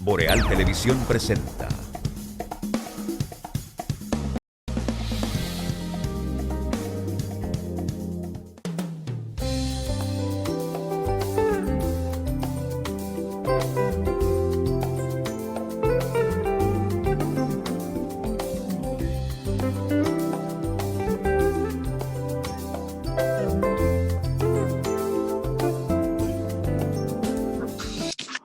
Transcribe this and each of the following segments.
Boreal Televisión presenta.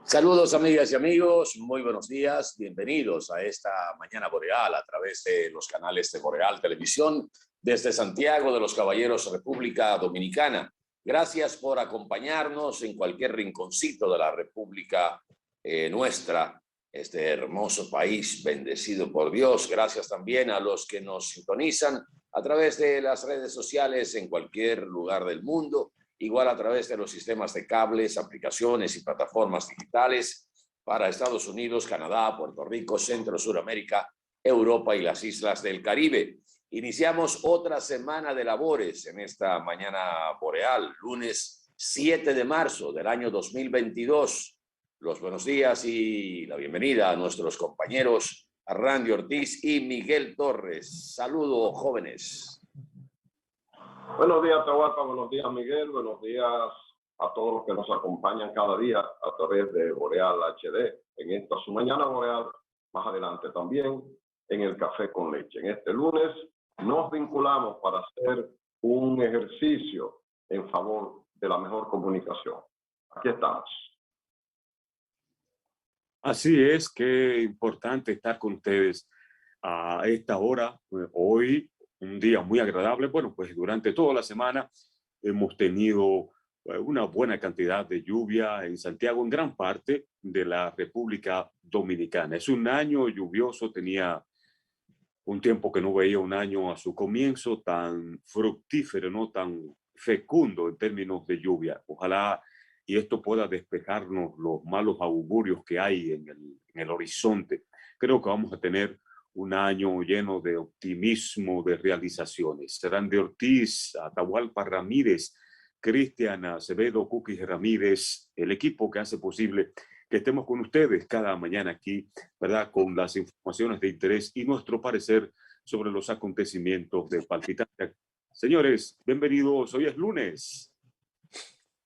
Saludos amigas y amigos, muy buenos días, bienvenidos a esta Mañana Boreal a través de los canales de Boreal Televisión desde Santiago de los Caballeros, República Dominicana. Gracias por acompañarnos en cualquier rinconcito de la República nuestra, este hermoso país bendecido por Dios. Gracias también a los que nos sintonizan a través de las redes sociales en cualquier lugar del mundo. Igual a través de los sistemas de cables, aplicaciones y plataformas digitales para Estados Unidos, Canadá, Puerto Rico, Centro, Suramérica, Europa y las islas del Caribe. Iniciamos otra semana de labores en esta Mañana Boreal, lunes 7 de marzo del año 2022. Los buenos días y la bienvenida a nuestros compañeros Randy Ortiz y Miguel Torres. Saludos, jóvenes. Buenos días, Tahualpa. Buenos días, Miguel. Buenos días a todos los que nos acompañan cada día a través de Boreal HD. En esta su Mañana Boreal, más adelante también en el Café con Leche. En este lunes nos vinculamos para hacer un ejercicio en favor de la mejor comunicación. Aquí estamos. Así es, qué importante estar con ustedes a esta hora. Hoy, un día muy agradable. Bueno, pues durante toda la semana hemos tenido una buena cantidad de lluvia en Santiago, en gran parte de la República Dominicana. Es un año lluvioso, tenía un tiempo que no veía un año a su comienzo tan fructífero, no tan fecundo en términos de lluvia. Ojalá y esto pueda despejarnos los malos augurios que hay en el horizonte. Creo que vamos a tener un año lleno de optimismo, de realizaciones. Randy Ortiz, Atahualpa Ramírez, Cristian Acevedo, Cookie Ramírez, el equipo que hace posible que estemos con ustedes cada mañana aquí, ¿verdad? Con las informaciones de interés y nuestro parecer sobre los acontecimientos de palpitante. Señores, bienvenidos. Hoy es lunes.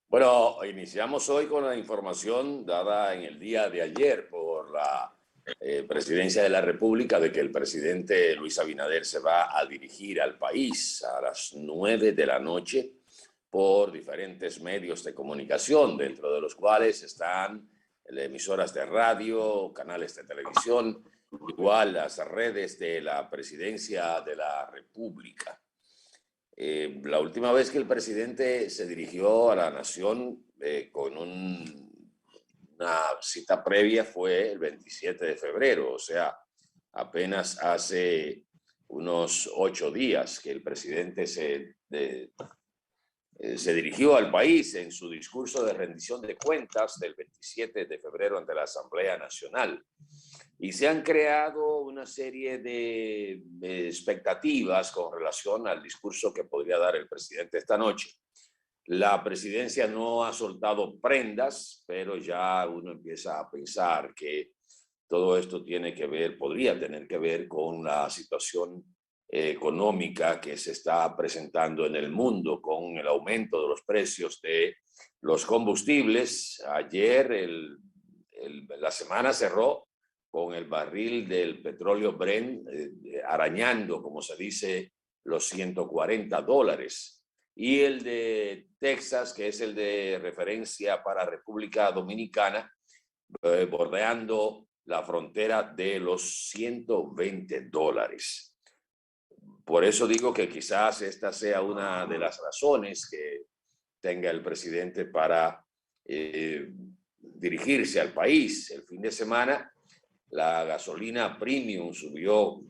Bueno, iniciamos hoy con la información dada en el día de ayer por la Presidencia de la República de que el presidente Luis Abinader se va a dirigir al país a las 9 de la noche por diferentes medios de comunicación, dentro de los cuales están emisoras de radio, canales de televisión, igual las redes de la Presidencia de la República. La última vez que el presidente se dirigió a la nación con una cita previa fue el 27 de febrero, o sea, apenas hace unos 8 días que el presidente se dirigió al país en su discurso de rendición de cuentas del 27 de febrero ante la Asamblea Nacional. Y se han creado una serie de expectativas con relación al discurso que podría dar el presidente esta noche. La presidencia no ha soltado prendas, pero ya uno empieza a pensar que todo esto tiene que ver, podría tener que ver con la situación económica que se está presentando en el mundo, con el aumento de los precios de los combustibles. Ayer la semana cerró con el barril del petróleo Brent arañando, como se dice, los $140. Y el de Texas, que es el de referencia para República Dominicana, bordeando la frontera de los $120. Por eso digo que quizás esta sea una de las razones que tenga el presidente para dirigirse al país. El fin de semana la gasolina premium subió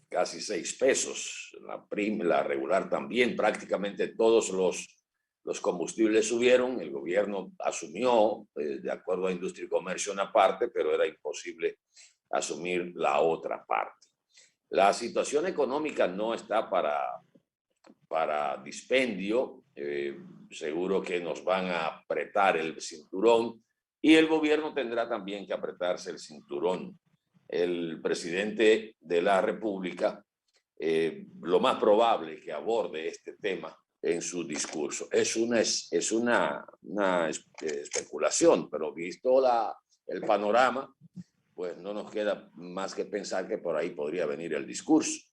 casi 6 pesos, la regular también, prácticamente todos los combustibles subieron. El gobierno asumió, de acuerdo a Industria y Comercio, una parte, pero era imposible asumir la otra parte. La situación económica no está para dispendio. Seguro que nos van a apretar el cinturón y el gobierno tendrá también que apretarse el cinturón. El presidente de la República, lo más probable es que aborde este tema en su discurso. Es una especulación, pero visto el panorama, pues no nos queda más que pensar que por ahí podría venir el discurso.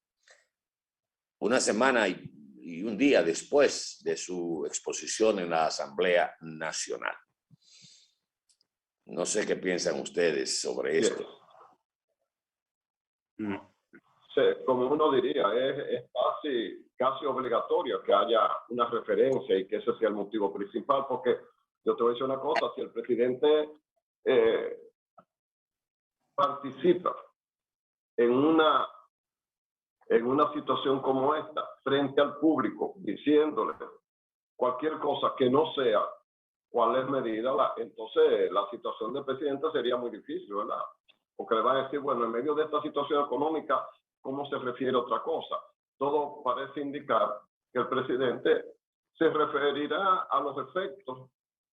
Una semana y un día después de su exposición en la Asamblea Nacional. No sé qué piensan ustedes sobre esto. Sí, como uno diría, es casi obligatorio que haya una referencia y que ese sea el motivo principal, porque yo te voy a decir una cosa, si el presidente participa en una situación como esta, frente al público, diciéndole cualquier cosa que no sea cuál es medida, entonces la situación del presidente sería muy difícil, ¿verdad? Porque le van a decir, bueno, en medio de esta situación económica, ¿cómo se refiere a otra cosa? Todo parece indicar que el presidente se referirá a los efectos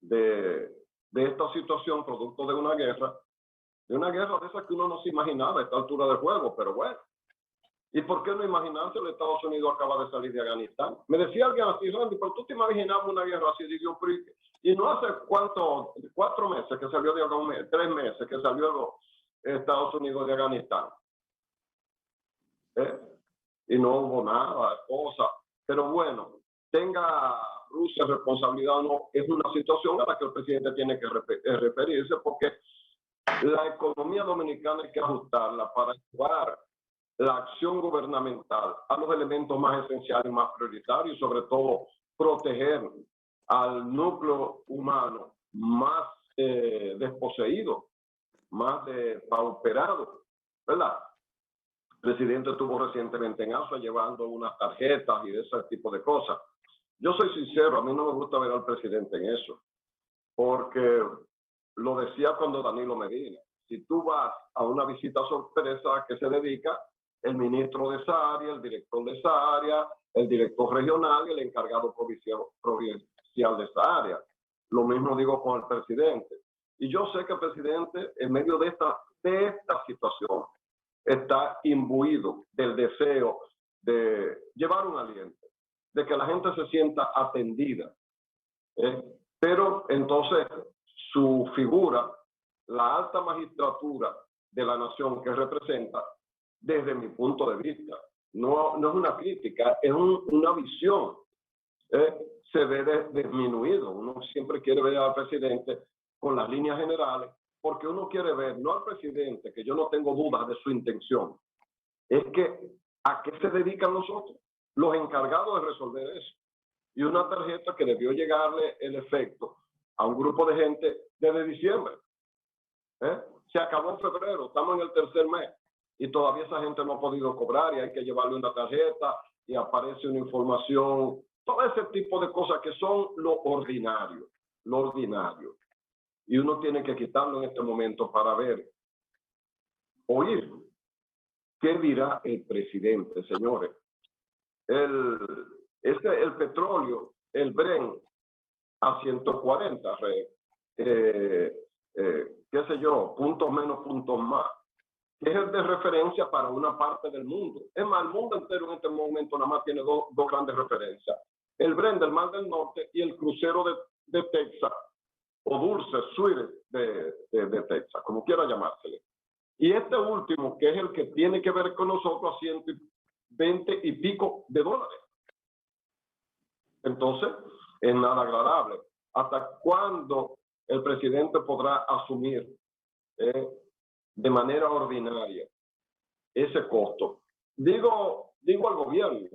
de esta situación producto de una guerra de esas que uno no se imaginaba a esta altura del juego, pero bueno. ¿Y por qué no imaginarse? El Estados Unidos acaba de salir de Afganistán. Me decía alguien así, Randy, pero tú te imaginabas una guerra así, digo, y no hace 4 meses que salió de Afganistán, 3 meses que salió de Estados Unidos de Afganistán. Y no hubo nada, cosa. Pero bueno, tenga Rusia responsabilidad o no, es una situación a la que el presidente tiene que referirse, porque la economía dominicana hay que ajustarla para llevar la acción gubernamental a los elementos más esenciales y más prioritarios, y sobre todo proteger al núcleo humano más desposeído, más pauperado, ¿verdad? El presidente estuvo recientemente en ASUA llevando unas tarjetas y de ese tipo de cosas. Yo soy sincero, a mí no me gusta ver al presidente en eso, porque lo decía cuando Danilo Medina, si tú vas a una visita sorpresa a que se dedica el ministro de esa área, el director de esa área, el director regional y el encargado provincial de esa área. Lo mismo digo con el presidente. Y yo sé que el presidente, en medio de esta situación, está imbuido del deseo de llevar un aliento, de que la gente se sienta atendida. Pero entonces su figura, la alta magistratura de la nación que representa, desde mi punto de vista, no es una crítica, es una visión, se ve disminuido. Uno siempre quiere ver al presidente con las líneas generales, porque uno quiere ver, no al presidente, que yo no tengo dudas de su intención, es que a qué se dedican los otros, los encargados de resolver eso. Y una tarjeta que debió llegarle el efecto a un grupo de gente desde diciembre. Se acabó en febrero, estamos en el 3er mes y todavía esa gente no ha podido cobrar y hay que llevarle una tarjeta y aparece una información, todo ese tipo de cosas que son lo ordinario. Y uno tiene que quitarlo en este momento para ver, oír, ¿qué dirá el presidente, señores? El petróleo, el Brent, a 140, qué sé yo, puntos menos, puntos más, que es el de referencia para una parte del mundo. Es más, el mundo entero en este momento nada más tiene dos grandes referencias. El Brent del Mar del Norte y el crucero de Texas, o Dulce Suite de Texas, como quiera llamársele. Y este último, que es el que tiene que ver con nosotros, a 120 y pico de dólares. Entonces, es nada agradable. ¿Hasta cuándo el presidente podrá asumir de manera ordinaria ese costo? Digo al gobierno.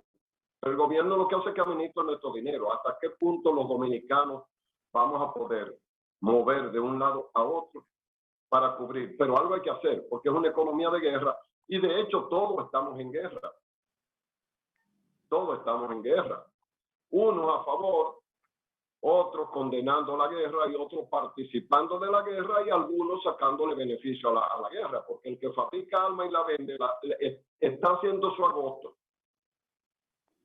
El gobierno lo que hace es que administra nuestro dinero. ¿Hasta qué punto los dominicanos vamos a poder mover de un lado a otro para cubrir? Pero algo hay que hacer, porque es una economía de guerra y de hecho todos estamos en guerra. Todos estamos en guerra. Unos a favor, otros condenando la guerra y otros participando de la guerra y algunos sacándole beneficio a la guerra, porque el que fabrica armas y la vende está haciendo su agosto.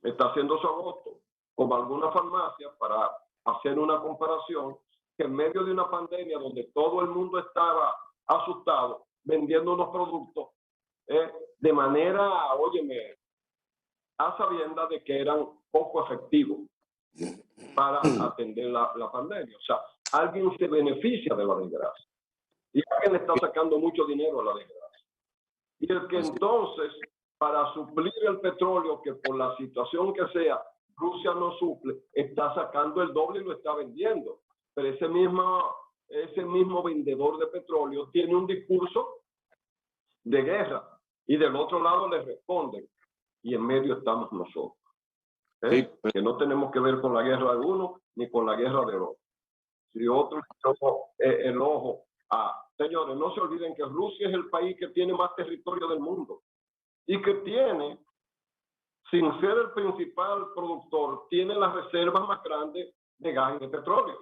Está haciendo su agosto, como algunas farmacias, para hacer una comparación. que en medio de una pandemia donde todo el mundo estaba asustado, vendiendo unos productos de manera, óyeme, a sabiendas de que eran poco efectivos para atender la pandemia. O sea, alguien se beneficia de la desgracia y alguien está sacando mucho dinero a la desgracia. Y el que entonces, para suplir el petróleo, que por la situación que sea, Rusia no suple, está sacando el doble y lo está vendiendo. Pero ese mismo vendedor de petróleo tiene un discurso de guerra y del otro lado le responden. Y en medio estamos nosotros. Sí. Que no tenemos que ver con la guerra de uno ni con la guerra del otro. Si otro el ojo señores, no se olviden que Rusia es el país que tiene más territorio del mundo y que tiene, sin ser el principal productor, tiene las reservas más grandes de gas y de petróleo.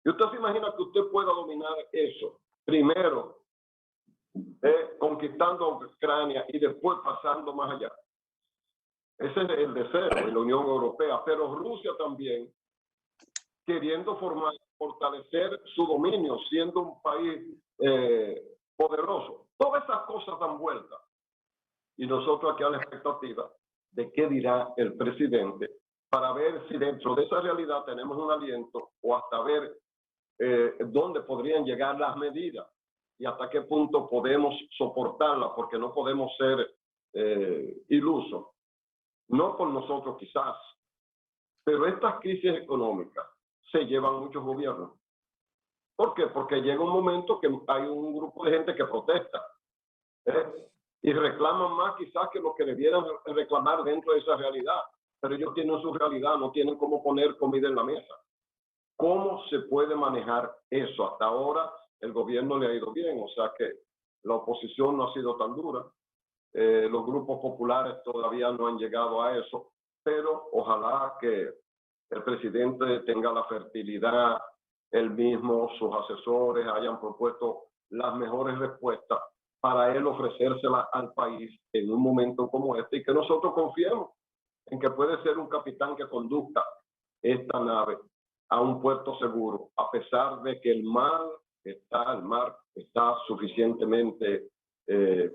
Y usted se imagina que usted pueda dominar eso, primero conquistando Ucrania y después pasando más allá. Ese es el deseo de la Unión Europea, pero Rusia también, queriendo fortalecer su dominio, siendo un país poderoso. Todas esas cosas dan vuelta. Y nosotros aquí a la expectativa de qué dirá el presidente para ver si dentro de esa realidad tenemos un aliento o hasta ver dónde podrían llegar las medidas y hasta qué punto podemos soportarlas, porque no podemos ser ilusos. No por nosotros quizás, pero estas crisis económicas se llevan muchos gobiernos. ¿Por qué? Porque llega un momento que hay un grupo de gente que protesta y reclaman más quizás que lo que debieran reclamar dentro de esa realidad. Pero ellos tienen su realidad, no tienen cómo poner comida en la mesa. ¿Cómo se puede manejar eso? Hasta ahora el gobierno le ha ido bien, o sea que la oposición no ha sido tan dura. Los grupos populares todavía no han llegado a eso, pero ojalá que el presidente tenga la fertilidad, él mismo, sus asesores hayan propuesto las mejores respuestas para él ofrecérselas al país en un momento como este y que nosotros confiemos en que puede ser un capitán que conduzca esta nave a un puerto seguro, a pesar de que el mar está suficientemente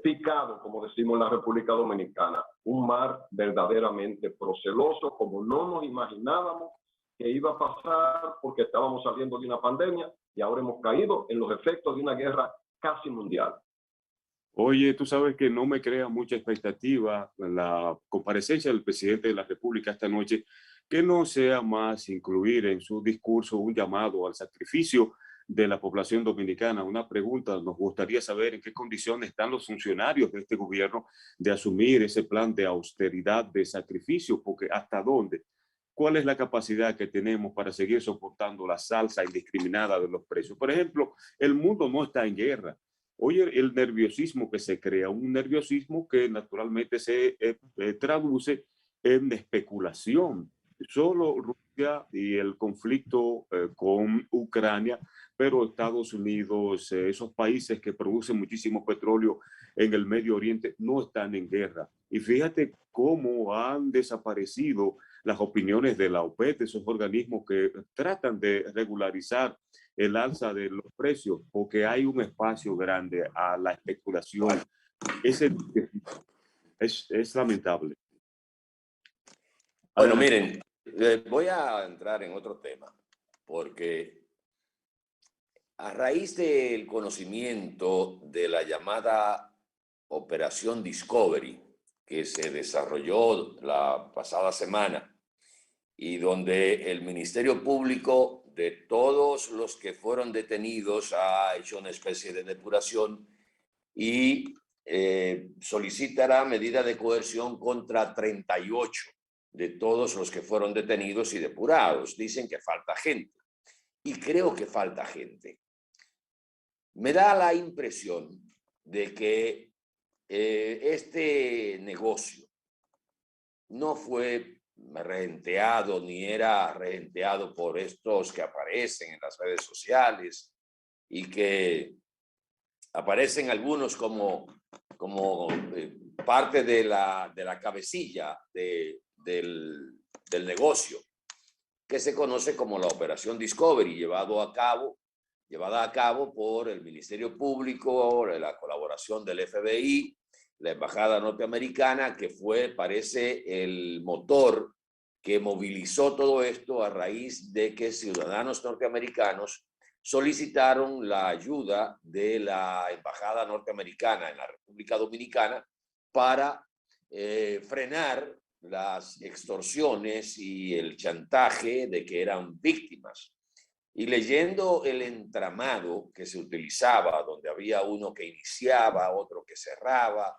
picado, como decimos en la República Dominicana, un mar verdaderamente proceloso, como no nos imaginábamos que iba a pasar, porque estábamos saliendo de una pandemia y ahora hemos caído en los efectos de una guerra casi mundial. Oye, tú sabes que no me crea mucha expectativa la comparecencia del presidente de la República esta noche, que no sea más incluir en su discurso un llamado al sacrificio de la población dominicana. Una pregunta, nos gustaría saber en qué condiciones están los funcionarios de este gobierno de asumir ese plan de austeridad, de sacrificio, porque hasta dónde, cuál es la capacidad que tenemos para seguir soportando la salsa indiscriminada de los precios. Por ejemplo, el mundo no está en guerra. Oye, el nerviosismo que se crea, un nerviosismo que naturalmente se traduce en especulación. Solo Rusia y el conflicto con Ucrania, pero Estados Unidos, esos países que producen muchísimo petróleo en el Medio Oriente, no están en guerra. Y fíjate cómo han desaparecido las opiniones de la OPEP, esos organismos que tratan de regularizar el alza de los precios, porque hay un espacio grande a la especulación. Es lamentable. Bueno, miren, voy a entrar en otro tema, porque a raíz del conocimiento de la llamada Operación Discovery, que se desarrolló la pasada semana, y donde el Ministerio Público de todos los que fueron detenidos ha hecho una especie de depuración y solicitará medida de coerción contra 38 de todos los que fueron detenidos y depurados. Dicen que falta gente y creo que falta gente. Me da la impresión de que este negocio no fue regenteado ni era regenteado por estos que aparecen en las redes sociales y que aparecen algunos como parte de la cabecilla del negocio. que se conoce como la Operación Discovery, llevada a cabo por el Ministerio Público, la colaboración del FBI, la Embajada Norteamericana, que fue, parece, el motor que movilizó todo esto a raíz de que ciudadanos norteamericanos solicitaron la ayuda de la Embajada Norteamericana en la República Dominicana para frenar las extorsiones y el chantaje de que eran víctimas. Y leyendo el entramado que se utilizaba, donde había uno que iniciaba, otro que cerraba,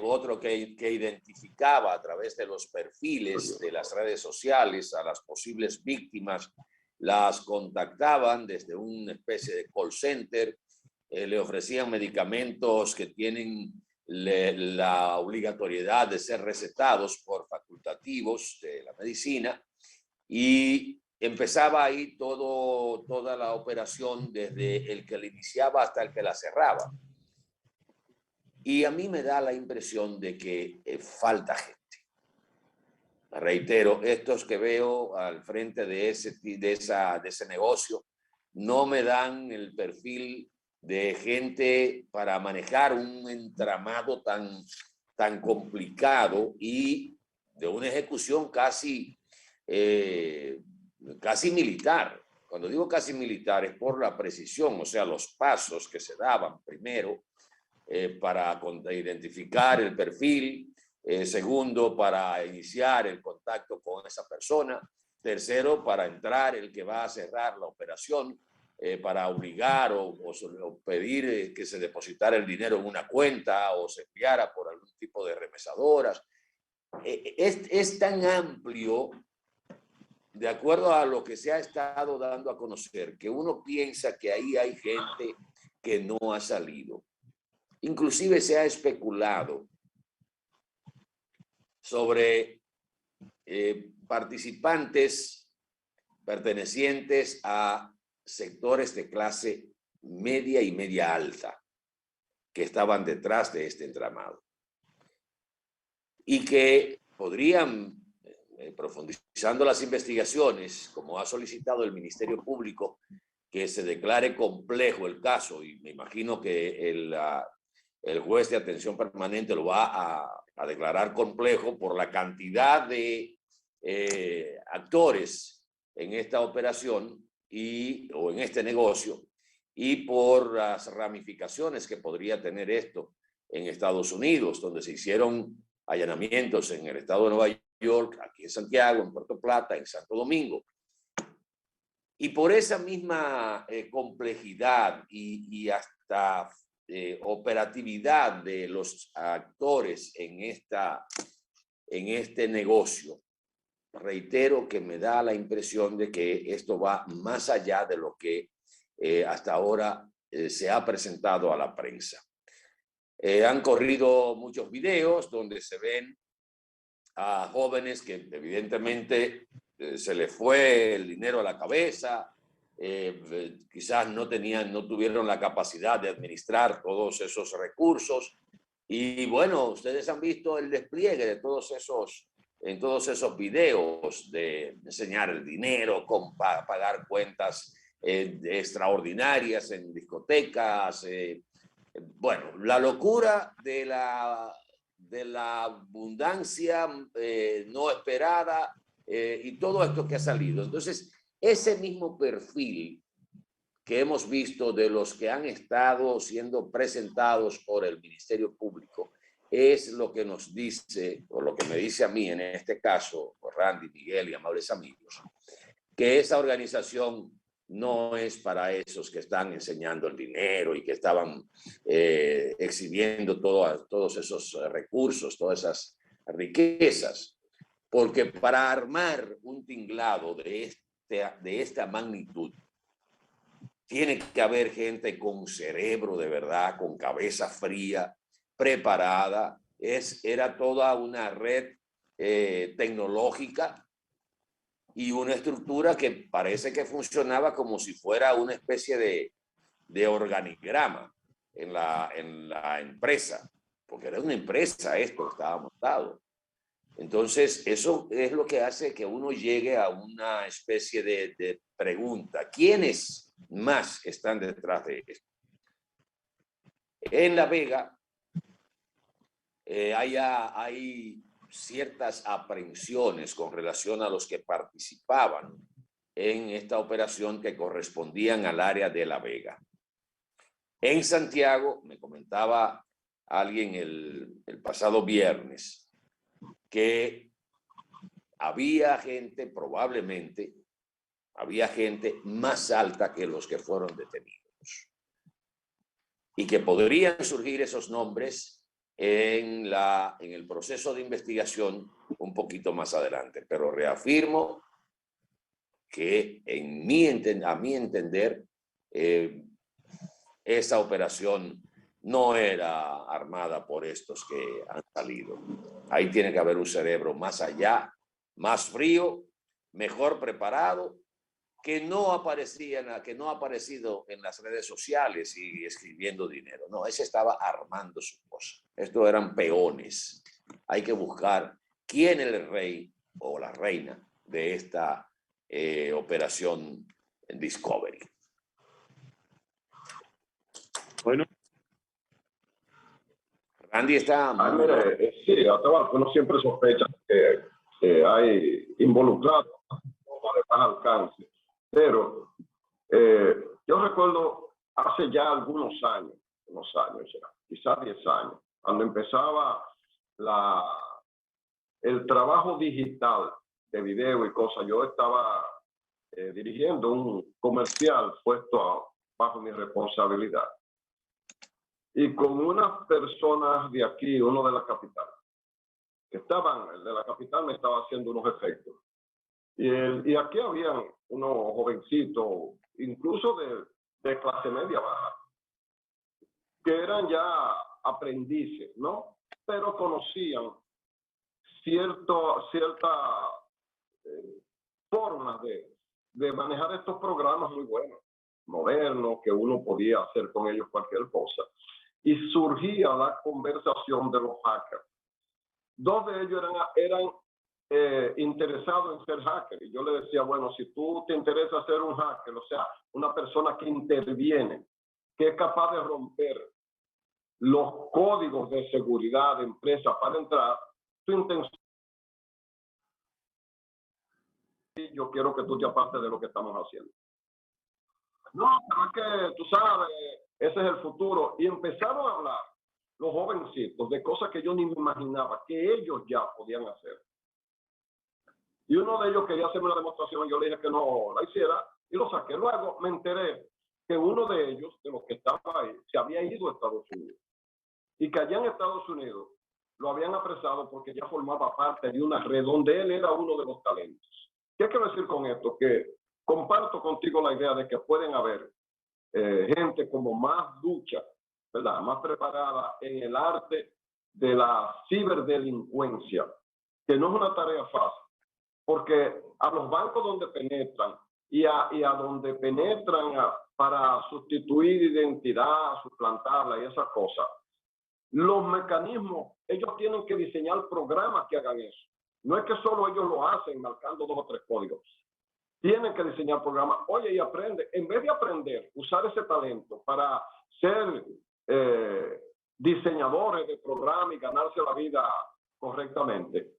otro que identificaba a través de los perfiles de las redes sociales a las posibles víctimas, las contactaban desde una especie de call center, le ofrecían medicamentos que tienen la obligatoriedad de ser recetados por facultativos de la medicina, y empezaba ahí toda la operación desde el que la iniciaba hasta el que la cerraba. Y a mí me da la impresión de que falta gente. Reitero, estos que veo al frente de ese negocio no me dan el perfil de gente para manejar un entramado tan complicado y de una ejecución casi militar. Cuando digo casi militar es por la precisión, o sea, los pasos que se daban primero para identificar el perfil, segundo, para iniciar el contacto con esa persona, tercero, para entrar el que va a cerrar la operación, para obligar o pedir que se depositara el dinero en una cuenta o se enviara por algún tipo de remesadoras. Es tan amplio, de acuerdo a lo que se ha estado dando a conocer, que uno piensa que ahí hay gente que no ha salido. Inclusive se ha especulado sobre participantes pertenecientes a sectores de clase media y media alta que estaban detrás de este entramado y que podrían, profundizando las investigaciones, como ha solicitado el Ministerio Público, que se declare complejo el caso, y me imagino que el juez de atención permanente lo va a declarar complejo por la cantidad de actores en esta operación o en este negocio, y por las ramificaciones que podría tener esto en Estados Unidos, donde se hicieron allanamientos en el estado de Nueva York, aquí en Santiago, en Puerto Plata, en Santo Domingo. Y por esa misma complejidad y hasta operatividad de los actores en este negocio, reitero que me da la impresión de que esto va más allá de lo que hasta ahora se ha presentado a la prensa. Han corrido muchos videos donde se ven a jóvenes que evidentemente se les fue el dinero a la cabeza, quizás no tuvieron la capacidad de administrar todos esos recursos. Y bueno, ustedes han visto el despliegue de en todos esos videos de enseñar el dinero, pagar cuentas extraordinarias en discotecas. Bueno, la locura de la abundancia no esperada y todo esto que ha salido. Entonces, ese mismo perfil que hemos visto de los que han estado siendo presentados por el Ministerio Público es lo que nos dice, o lo que me dice a mí en este caso, Randy, Miguel y amables amigos, que esa organización no es para esos que están enseñando el dinero y que estaban exhibiendo todos esos recursos, todas esas riquezas. Porque para armar un tinglado de esta magnitud, tiene que haber gente con cerebro de verdad, con cabeza fría, preparada. Era toda una red tecnológica y una estructura que parece que funcionaba como si fuera una especie de organigrama en la empresa, porque era una empresa esto, estaba montado. Entonces, eso es lo que hace que uno llegue a una especie de pregunta. ¿Quiénes más están detrás de esto? En La Vega hay ciertas aprehensiones con relación a los que participaban en esta operación que correspondían al área de La Vega. En Santiago, me comentaba alguien el pasado viernes, que había gente, probablemente, había gente más alta que los que fueron detenidos. Y que podrían surgir esos nombres en el proceso de investigación un poquito más adelante. Pero reafirmo que a mi entender, esa operación no era armada por estos que han salido. Ahí tiene que haber un cerebro más allá, más frío, mejor preparado, que no ha aparecido en las redes sociales y escribiendo dinero. No, ese estaba armando su cosa. Estos eran peones. Hay que buscar quién es el rey o la reina de esta operación Discovery. Bueno. Randy está... mire, sí, uno siempre sospecha que hay involucrados de más alcance, pero yo recuerdo hace ya algunos años ya, quizás 10 años, cuando empezaba el trabajo digital de video y cosas, yo estaba dirigiendo un comercial puesto bajo mi responsabilidad. Y con unas personas de aquí, uno de la capital, el de la capital me estaba haciendo unos efectos. Y aquí habían unos jovencitos, incluso de clase media baja, que eran ya aprendices, ¿no? Pero conocían ciertas formas de manejar estos programas muy buenos, modernos, que uno podía hacer con ellos cualquier cosa. Y surgía la conversación de los hackers. Dos de ellos eran interesados en ser hackers. Y yo le decía, bueno, si tú te interesa ser un hacker, o sea, una persona que interviene, que es capaz de romper los códigos de seguridad de empresas para entrar, tu intención, yo quiero que tú te apartes de lo que estamos haciendo. No, pero es que tú sabes, ese es el futuro. Y empezaron a hablar los jovencitos de cosas que yo ni me imaginaba que ellos ya podían hacer. Y uno de ellos quería hacerme una demostración, yo le dije que no la hiciera y lo saqué. Luego me enteré que uno de ellos, de los que estaba ahí, se había ido a Estados Unidos. Y que allá en Estados Unidos lo habían apresado porque ya formaba parte de una red donde él era uno de los talentos. ¿Qué quiero decir con esto? Que comparto contigo la idea de que pueden haber gente como más ducha, ¿verdad? Más preparada en el arte de la ciberdelincuencia, que no es una tarea fácil, porque a los bancos donde penetran y a donde penetran para sustituir identidad, suplantarla y esas cosas, los mecanismos, ellos tienen que diseñar programas que hagan eso. No es que solo ellos lo hacen marcando 2 o 3 códigos. Tienen que diseñar programas. Oye, y aprende. En vez de aprender, usar ese talento para ser diseñadores de programas y ganarse la vida correctamente,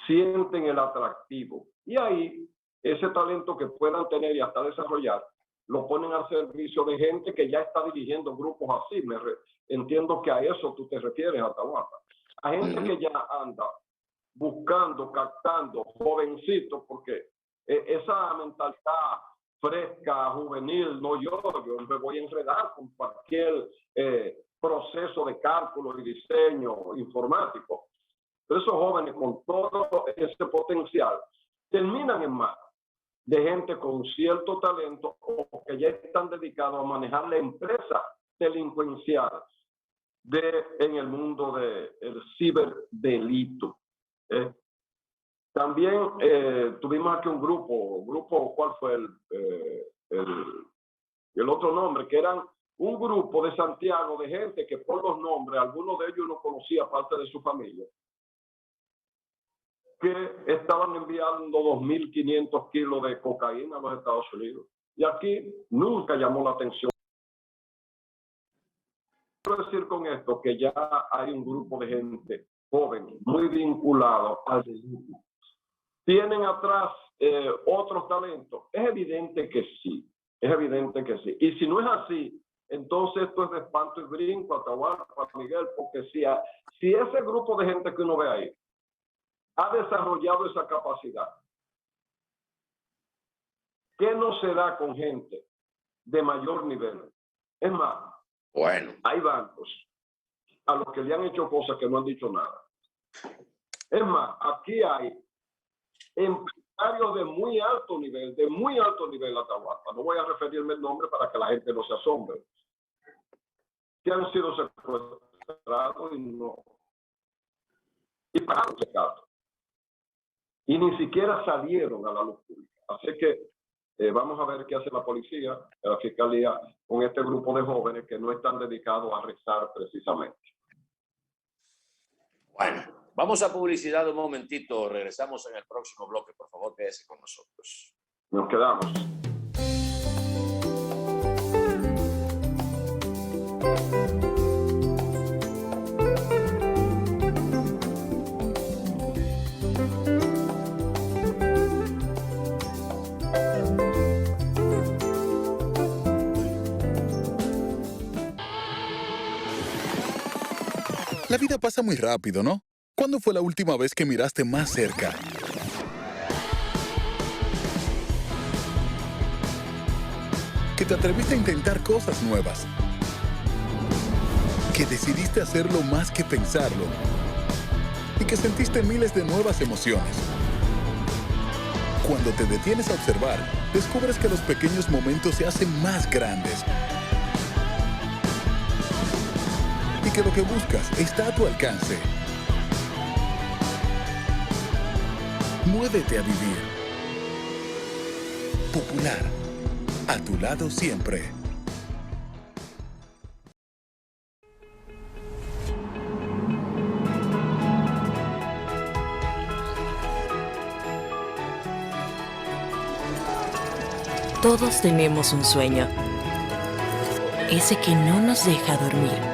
sienten el atractivo. Y ahí, ese talento que puedan tener y hasta desarrollar, lo ponen al servicio de gente que ya está dirigiendo grupos así. Entiendo que a eso tú te refieres, Atahualpa. A gente que ya anda buscando, captando jovencitos, porque esa mentalidad fresca, juvenil, no yo me voy a enredar con cualquier proceso de cálculo y diseño informático. Pero esos jóvenes con todo ese potencial terminan en manos de gente con cierto talento o que ya están dedicados a manejar la empresa delincuencial en el mundo del ciberdelito. También tuvimos aquí un grupo, ¿cuál fue el otro nombre? Que eran un grupo de Santiago de gente que por los nombres, algunos de ellos no conocía parte de su familia. que estaban enviando 2.500 kilos de cocaína a los Estados Unidos. Y aquí nunca llamó la atención. Quiero decir con esto que ya hay un grupo de gente joven muy vinculado al delito. ¿Tienen atrás otros talentos? Es evidente que sí, es evidente que sí. Y si no es así, entonces esto es de espanto y brinco, Atahualpa, Miguel, porque si ese grupo de gente que uno ve ahí ha desarrollado esa capacidad, ¿qué no se da con gente de mayor nivel? Es más, Bueno, hay bancos a los que le han hecho cosas que no han dicho nada. Es más, aquí hay empresarios de muy alto nivel, Atahualpa. No voy a referirme el nombre para que la gente no se asombre, que han sido secuestrados y pagaron ese caso. Y ni siquiera salieron a la luz pública. Así que vamos a ver qué hace la policía, la fiscalía, con este grupo de jóvenes que no están dedicados a rezar precisamente. bueno, vamos a publicidad un momentito. Regresamos en el próximo bloque. Por favor, quédese con nosotros. Nos quedamos. La vida pasa muy rápido, ¿no? ¿Cuándo fue la última vez que miraste más cerca? Que te atreviste a intentar cosas nuevas. Que decidiste hacerlo más que pensarlo. Y que sentiste miles de nuevas emociones. Cuando te detienes a observar, descubres que los pequeños momentos se hacen más grandes. Y que lo que buscas está a tu alcance. Muévete a vivir. Popular. A tu lado siempre. Todos tenemos un sueño. Ese que no nos deja dormir.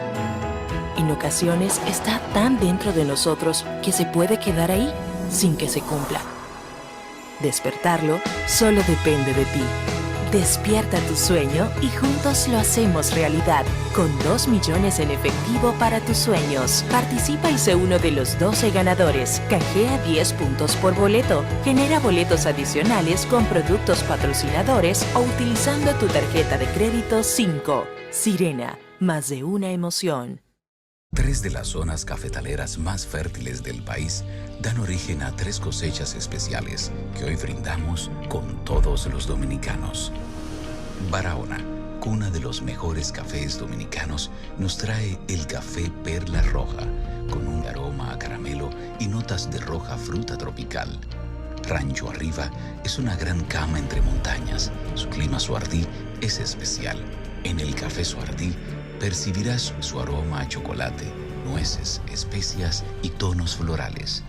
En ocasiones está tan dentro de nosotros que se puede quedar ahí sin que se cumpla. Despertarlo solo depende de ti. Despierta tu sueño y juntos lo hacemos realidad. Con 2 millones en efectivo para tus sueños. Participa y sé uno de los 12 ganadores. Canjea 10 puntos por boleto. Genera boletos adicionales con productos patrocinadores o utilizando tu tarjeta de crédito 5. Sirena, más de una emoción. 3 de las zonas cafetaleras más fértiles del país dan origen a 3 cosechas especiales que hoy brindamos con todos los dominicanos. Barahona, cuna de los mejores cafés dominicanos, nos trae el café Perla Roja, con un aroma a caramelo y notas de roja fruta tropical. Rancho Arriba es una gran cama entre montañas. Su clima Suardí es especial. En el café Suardí percibirás su aroma a chocolate, nueces, especias y tonos florales.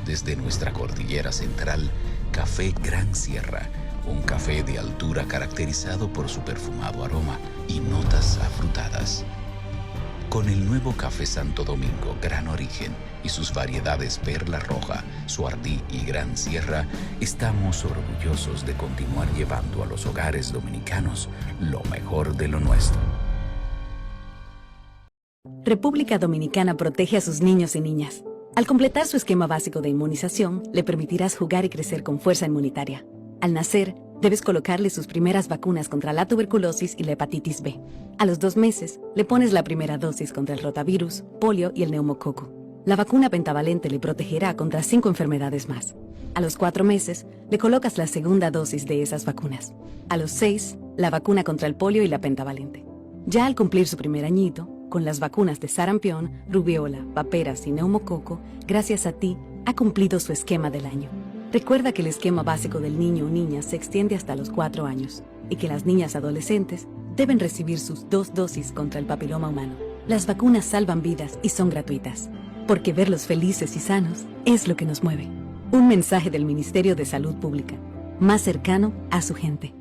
Desde nuestra cordillera central, Café Gran Sierra, un café de altura caracterizado por su perfumado aroma y notas afrutadas. Con el nuevo Café Santo Domingo Gran Origen y sus variedades Perla Roja, Suardí y Gran Sierra, estamos orgullosos de continuar llevando a los hogares dominicanos lo mejor de lo nuestro. República Dominicana protege a sus niños y niñas. Al completar su esquema básico de inmunización, le permitirás jugar y crecer con fuerza inmunitaria. Al nacer, debes colocarle sus primeras vacunas contra la tuberculosis y la hepatitis B. A los 2 meses, le pones la primera dosis contra el rotavirus, polio y el neumococo. La vacuna pentavalente le protegerá contra 5 enfermedades más. A los 4 meses, le colocas la segunda dosis de esas vacunas. A los 6, la vacuna contra el polio y la pentavalente. Ya al cumplir su primer añito, con las vacunas de sarampión, rubiola, paperas y neumococo, gracias a ti, ha cumplido su esquema del año. Recuerda que el esquema básico del niño o niña se extiende hasta los 4 años y que las niñas adolescentes deben recibir sus 2 dosis contra el papiloma humano. Las vacunas salvan vidas y son gratuitas, porque verlos felices y sanos es lo que nos mueve. Un mensaje del Ministerio de Salud Pública, más cercano a su gente.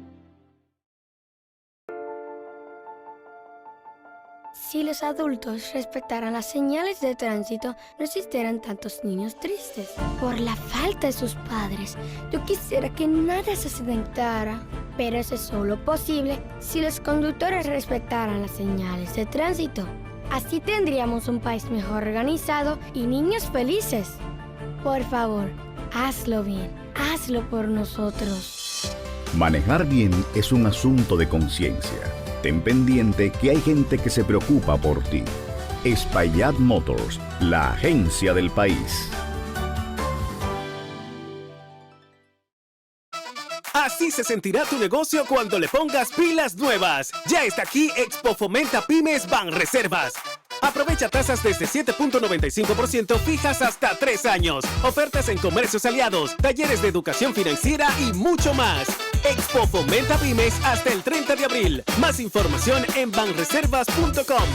Si los adultos respetaran las señales de tránsito, no existieran tantos niños tristes por la falta de sus padres. Yo quisiera que nadie se accidentara, pero eso es solo posible si los conductores respetaran las señales de tránsito. Así tendríamos un país mejor organizado y niños felices. Por favor, hazlo bien, hazlo por nosotros. Manejar bien es un asunto de conciencia. Ten pendiente que hay gente que se preocupa por ti. Espaillat Motors, la agencia del país. Así se sentirá tu negocio cuando le pongas pilas nuevas. Ya está aquí Expo Fomenta Pymes Banreservas. Aprovecha tasas desde 7.95% fijas hasta 3 años. Ofertas en comercios aliados, talleres de educación financiera y mucho más. Expo Fomenta Pymes hasta el 30 de abril. Más información en banreservas.com.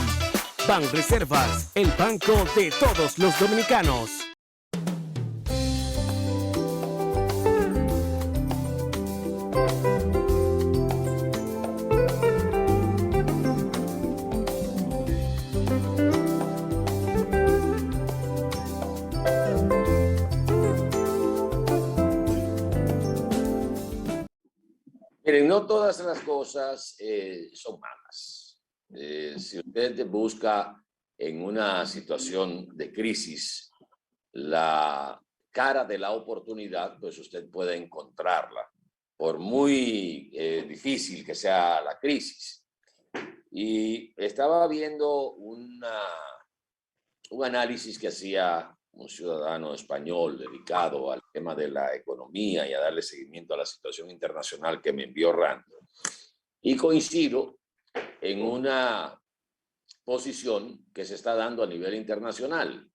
Banreservas, el banco de todos los dominicanos. Miren, no todas las cosas son malas. Si usted busca en una situación de crisis la cara de la oportunidad, pues usted puede encontrarla, por muy difícil que sea la crisis. Y estaba viendo un análisis que hacía un ciudadano español dedicado al tema de la economía y a darle seguimiento a la situación internacional que me envió Rando. Y coincido en una posición que se está dando a nivel internacional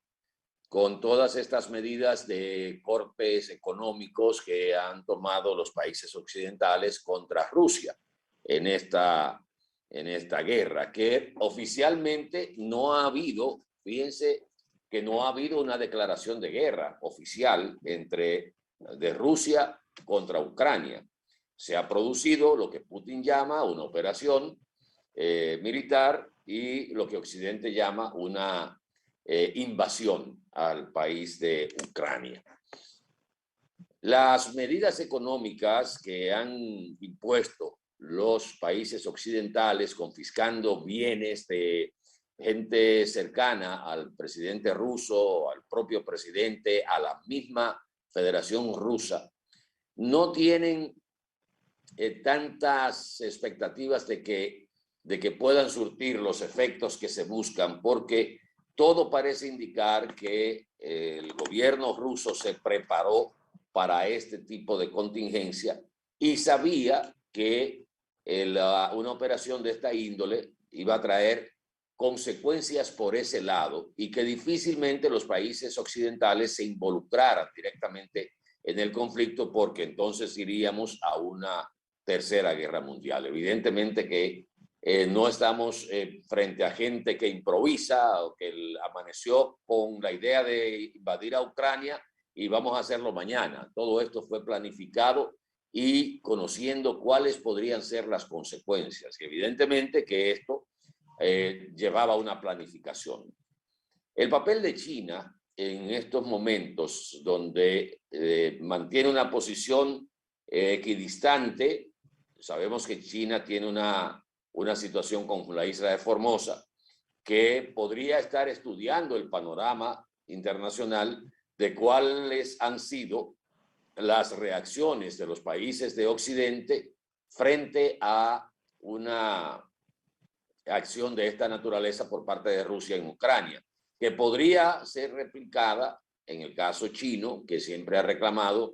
con todas estas medidas de golpes económicos que han tomado los países occidentales contra Rusia en esta guerra, que oficialmente no ha habido, fíjense, que no ha habido una declaración de guerra oficial de Rusia contra Ucrania. Se ha producido lo que Putin llama una operación militar y lo que Occidente llama una invasión al país de Ucrania. Las medidas económicas que han impuesto los países occidentales, confiscando bienes de gente cercana al presidente ruso, al propio presidente, a la misma Federación Rusa, no tienen tantas expectativas de que puedan surtir los efectos que se buscan, porque todo parece indicar que el gobierno ruso se preparó para este tipo de contingencia y sabía que una operación de esta índole iba a traer consecuencias por ese lado y que difícilmente los países occidentales se involucraran directamente en el conflicto, porque entonces iríamos a una tercera guerra mundial. Evidentemente que no estamos frente a gente que improvisa o que amaneció con la idea de invadir a Ucrania y vamos a hacerlo mañana. Todo esto fue planificado y conociendo cuáles podrían ser las consecuencias. Y evidentemente que esto llevaba una planificación. El papel de China en estos momentos, donde mantiene una posición equidistante, sabemos que China tiene una situación con la isla de Formosa, que podría estar estudiando el panorama internacional de cuáles han sido las reacciones de los países de Occidente frente a una acción de esta naturaleza por parte de Rusia en Ucrania, que podría ser replicada en el caso chino, que siempre ha reclamado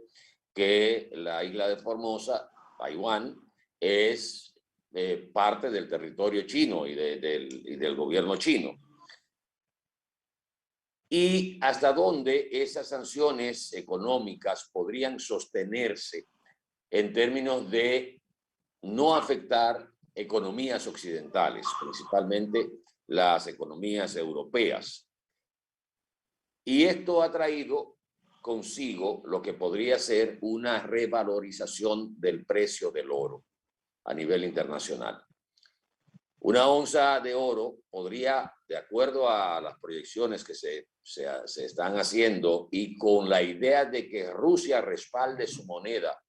que la isla de Formosa, Taiwán, es parte del territorio chino y del gobierno chino. Y hasta dónde esas sanciones económicas podrían sostenerse en términos de no afectar economías occidentales, principalmente las economías europeas. Y esto ha traído consigo lo que podría ser una revalorización del precio del oro a nivel internacional. Una onza de oro podría, de acuerdo a las proyecciones que se están haciendo y con la idea de que Rusia respalde su moneda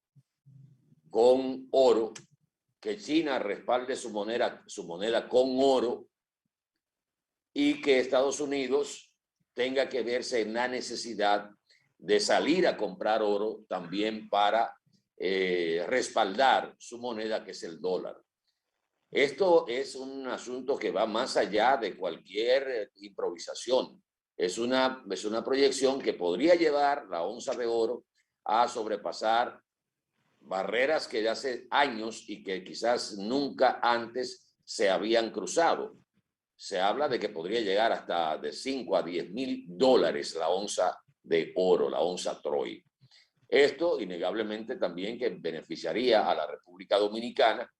con oro, que China respalde su moneda con oro y que Estados Unidos tenga que verse en la necesidad de salir a comprar oro también para respaldar su moneda, que es el dólar. Esto es un asunto que va más allá de cualquier improvisación. Es una proyección que podría llevar la onza de oro a sobrepasar barreras que de hace años y que quizás nunca antes se habían cruzado. Se habla de que podría llegar hasta de 5 a 10 mil dólares la onza de oro, la onza Troy. Esto innegablemente también que beneficiaría a la República Dominicana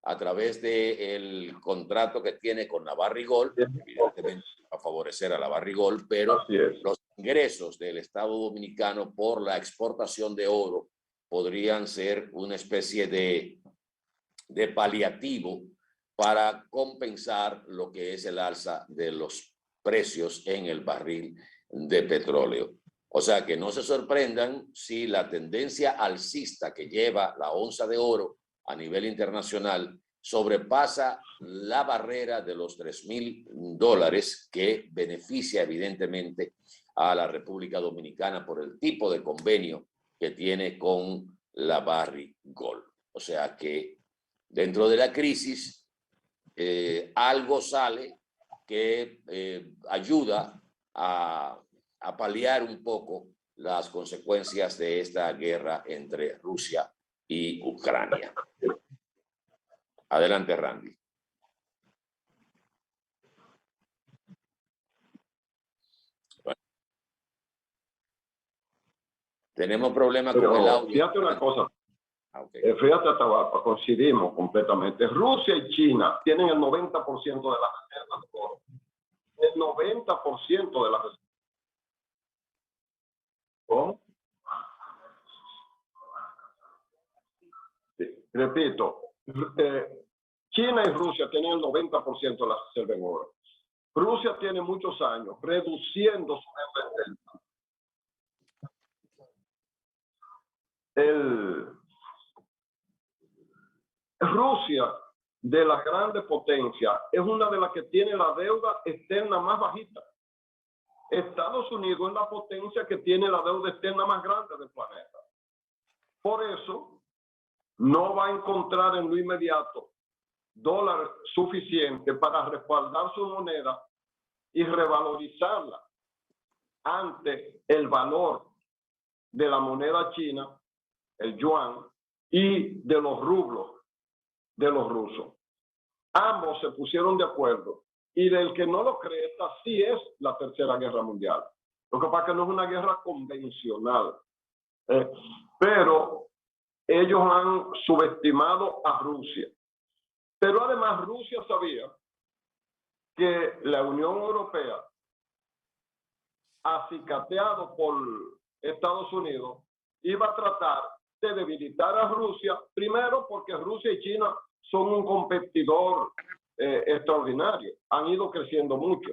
a través del contrato que tiene con la Barrigol, evidentemente va a favorecer a la Barrigol, pero los ingresos del Estado Dominicano por la exportación de oro podrían ser una especie de paliativo para compensar lo que es el alza de los precios en el barril de petróleo. O sea, que no se sorprendan si la tendencia alcista que lleva la onza de oro a nivel internacional sobrepasa la barrera de los $3,000, que beneficia evidentemente a la República Dominicana por el tipo de convenio que tiene con la Barrigol. O sea que dentro de la crisis algo sale que ayuda a paliar un poco las consecuencias de esta guerra entre Rusia y Ucrania. Adelante, Randy. Bueno. Tenemos problemas con el audio. Fíjate una cosa. Okay. Fíjate, Atahualpa, coincidimos completamente. Rusia y China tienen el 90% de las reservas de oro. El 90% de las reservas. ¿Cómo? Sí. Repito, China y Rusia tienen el 90% de las reservas en oro. Rusia tiene muchos años reduciendo su reserva. Rusia, de las grandes potencias, es una de las que tiene la deuda externa más bajita. Estados Unidos es la potencia que tiene la deuda externa más grande del planeta. Por eso, no va a encontrar en lo inmediato dólar suficiente para respaldar su moneda y revalorizarla ante el valor de la moneda china, el yuan, y de los rublos de los rusos. Ambos se pusieron de acuerdo, y del que no lo cree, esta sí es la Tercera Guerra Mundial. Lo que pasa es que no es una guerra convencional, pero ellos han subestimado a Rusia. Pero además Rusia sabía que la Unión Europea, acicateado por Estados Unidos, iba a tratar de debilitar a Rusia, primero porque Rusia y China son un competidor extraordinario, han ido creciendo mucho,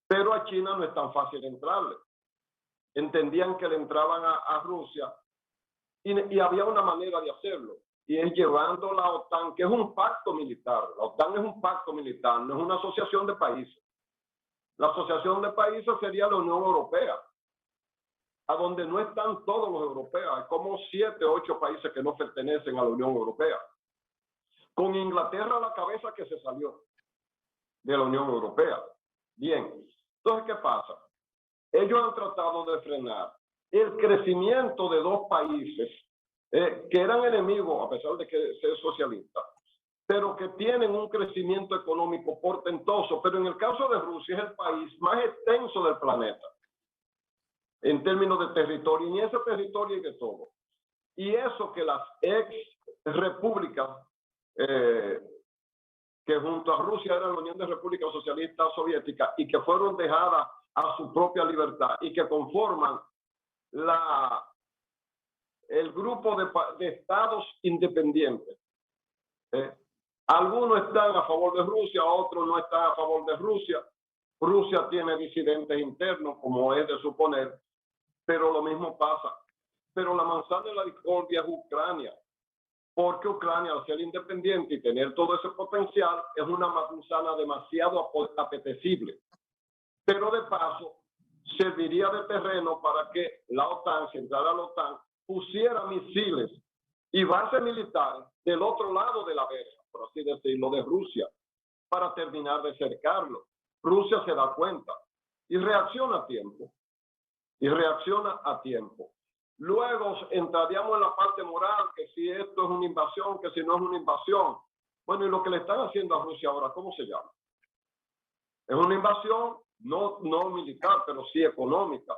pero a China no es tan fácil entrarle. Entendían que le entraban a Rusia y había una manera de hacerlo, y es llevando la OTAN, que es un pacto militar. La OTAN es un pacto militar, no es una asociación de países. La asociación de países sería la Unión Europea, a donde no están todos los europeos. Hay como 7 o 8 países que no pertenecen a la Unión Europea. Con Inglaterra a la cabeza, que se salió de la Unión Europea. Bien, entonces, ¿qué pasa? Ellos han tratado de frenar el crecimiento de dos países que eran enemigos, a pesar de que ser socialistas, pero que tienen un crecimiento económico portentoso. Pero en el caso de Rusia es el país más extenso del planeta en términos de territorio, y en ese territorio hay de todo. Y eso que las ex repúblicas que junto a Rusia eran la Unión de Repúblicas Socialistas Soviéticas y que fueron dejadas a su propia libertad y que conforman el grupo de estados independientes. Algunos están a favor de Rusia, otros no están a favor de Rusia. Rusia tiene disidentes internos, como es de suponer, pero lo mismo pasa. Pero la manzana de la discordia es Ucrania, porque Ucrania, al ser independiente y tener todo ese potencial, es una manzana demasiado apetecible. Pero de paso, serviría de terreno para que la OTAN, si entrara a la OTAN, pusiera misiles y bases militares del otro lado de la verja, por así decirlo, de Rusia, para terminar de cercarlo. Rusia se da cuenta y reacciona a tiempo. Luego entraríamos en la parte moral, que si esto es una invasión, que si no es una invasión. Bueno, y lo que le están haciendo a Rusia ahora, ¿cómo se llama? Es una invasión no militar, pero sí económica.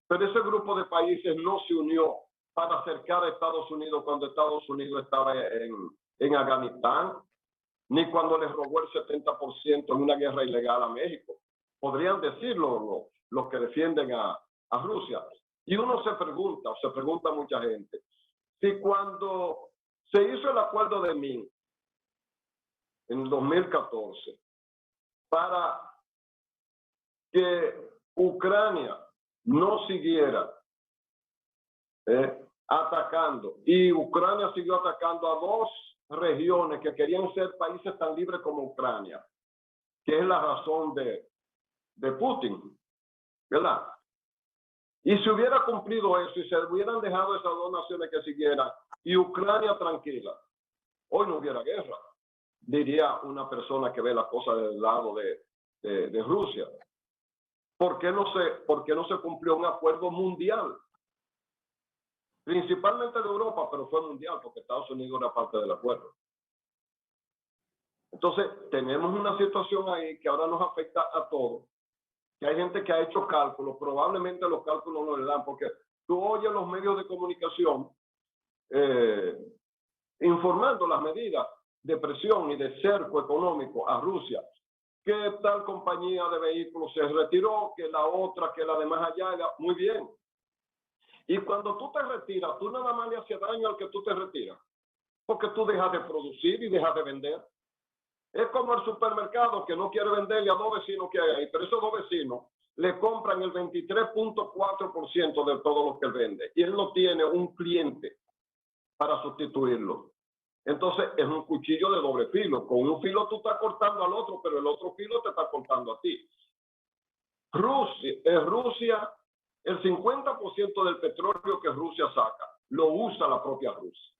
Pero ese grupo de países no se unió para acercar a Estados Unidos cuando Estados Unidos estaba en Afganistán, ni cuando les robó el 70% en una guerra ilegal a México. Podrían decirlo los que defienden a Rusia. Y uno se pregunta mucha gente, si cuando se hizo el acuerdo de Minsk en 2014 para que Ucrania no siguiera atacando, y Ucrania siguió atacando a dos regiones que querían ser países tan libres como Ucrania, que es la razón de Putin, ¿verdad? Y si hubiera cumplido eso y se hubieran dejado esas dos naciones que siguieran y Ucrania tranquila, hoy no hubiera guerra, diría una persona que ve las cosas del lado de Rusia. ¿Por qué no se cumplió un acuerdo mundial? Principalmente de Europa, pero fue mundial porque Estados Unidos era parte del acuerdo. Entonces, tenemos una situación ahí que ahora nos afecta a todos, que hay gente que ha hecho cálculos, probablemente los cálculos no le dan, porque tú oyes los medios de comunicación informando las medidas de presión y de cerco económico a Rusia, que tal compañía de vehículos se retiró, que la otra, que la de más allá, muy bien. Y cuando tú te retiras, tú nada más le haces daño al que tú te retiras, porque tú dejas de producir y dejas de vender. Es como el supermercado que no quiere venderle a dos vecinos que hay ahí, pero esos dos vecinos le compran el 23.4% de todo lo que él vende. Y él no tiene un cliente para sustituirlo. Entonces es un cuchillo de doble filo. Con un filo tú estás cortando al otro, pero el otro filo te está cortando a ti. Rusia, el 50% del petróleo que Rusia saca, lo usa la propia Rusia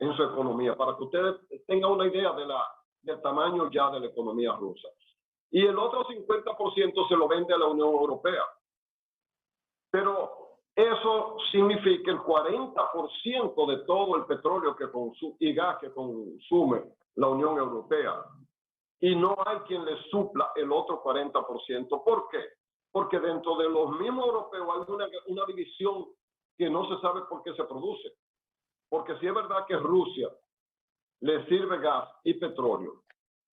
en su economía, para que ustedes tengan una idea del tamaño ya de la economía rusa. Y el otro 50% se lo vende a la Unión Europea. Pero eso significa el 40% de todo el petróleo y gas que consume la Unión Europea. Y no hay quien le supla el otro 40%. ¿Por qué? Porque dentro de los mismos europeos hay una división que no se sabe por qué se produce. Porque si es verdad que Rusia le sirve gas y petróleo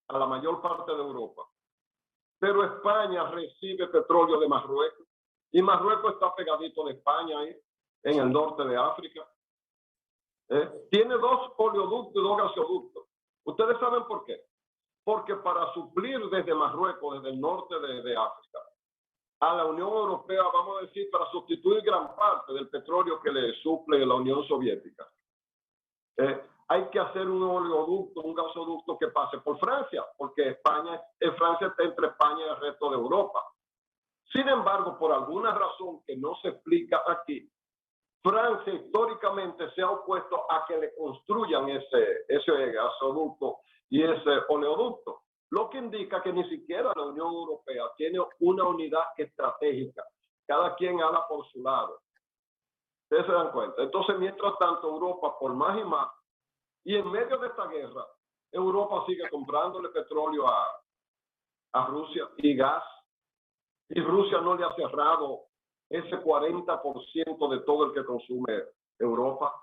a la mayor parte de Europa, pero España recibe petróleo de Marruecos, y Marruecos está pegadito de España ahí, en el norte de África. Tiene dos oleoductos y dos gasoductos. ¿Ustedes saben por qué? Porque para suplir desde Marruecos, desde el norte de África, a la Unión Europea, vamos a decir, para sustituir gran parte del petróleo que le suple la Unión Soviética, hay que hacer un oleoducto, un gasoducto que pase por Francia, porque Francia está entre España y el resto de Europa. Sin embargo, por alguna razón que no se explica aquí, Francia históricamente se ha opuesto a que le construyan ese gasoducto y ese oleoducto, lo que indica que ni siquiera la Unión Europea tiene una unidad estratégica. Cada quien habla por su lado. Ustedes se dan cuenta. Entonces, mientras tanto, Europa, por más y más, y en medio de esta guerra, Europa sigue comprándole petróleo a Rusia y gas, y Rusia no le ha cerrado ese 40% de todo el que consume Europa.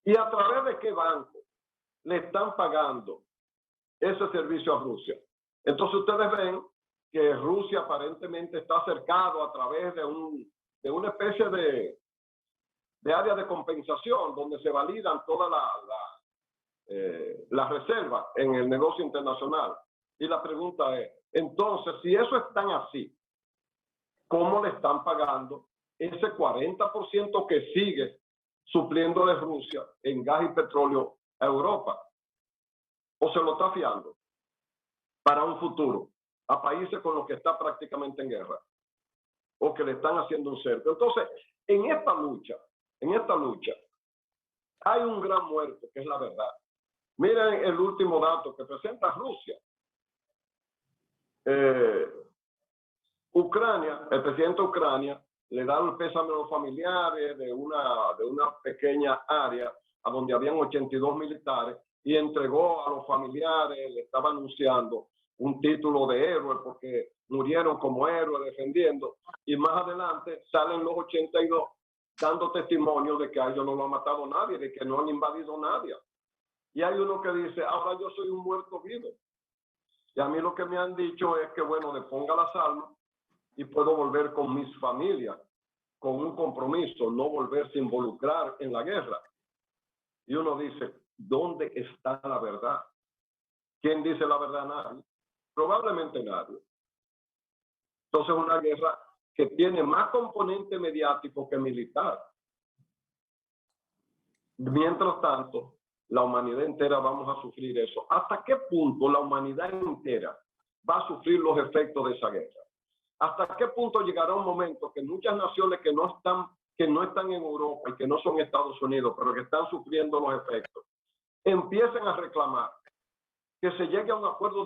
¿Y a través de qué banco le están pagando ese servicio a Rusia? Entonces ustedes ven que Rusia aparentemente está cercado a través de una especie de área de compensación donde se validan todas las reservas en el negocio internacional. Y la pregunta es, entonces, si eso es tan así, ¿cómo le están pagando ese 40% que sigue supliendo de Rusia en gas y petróleo a Europa? ¿O se lo está fiando para un futuro a países con los que está prácticamente en guerra o que le están haciendo un cerco? Entonces, en esta lucha, hay un gran muerto, que es la verdad. Miren el último dato que presenta Rusia. Ucrania, el presidente de Ucrania le da el pésame a los familiares de una pequeña área a donde habían 82 militares y entregó a los familiares, le estaba anunciando un título de héroe porque murieron como héroes defendiendo, y más adelante salen los 82 dando testimonio de que a ellos no lo ha matado nadie, de que no han invadido nadie. Y hay uno que dice, ahora yo soy un muerto vivo. Y a mí lo que me han dicho es que, bueno, le ponga las armas y puedo volver con mis familias, con un compromiso, no volverse a involucrar en la guerra. Y uno dice, ¿dónde está la verdad? ¿Quién dice la verdad? Nadie. Probablemente nadie. Entonces es una guerra que tiene más componente mediático que militar. Mientras tanto, la humanidad entera vamos a sufrir eso. ¿Hasta qué punto la humanidad entera va a sufrir los efectos de esa guerra? ¿Hasta qué punto llegará un momento que muchas naciones que no están en Europa y que no son Estados Unidos, pero que están sufriendo los efectos, empiecen a reclamar que se llegue a un acuerdo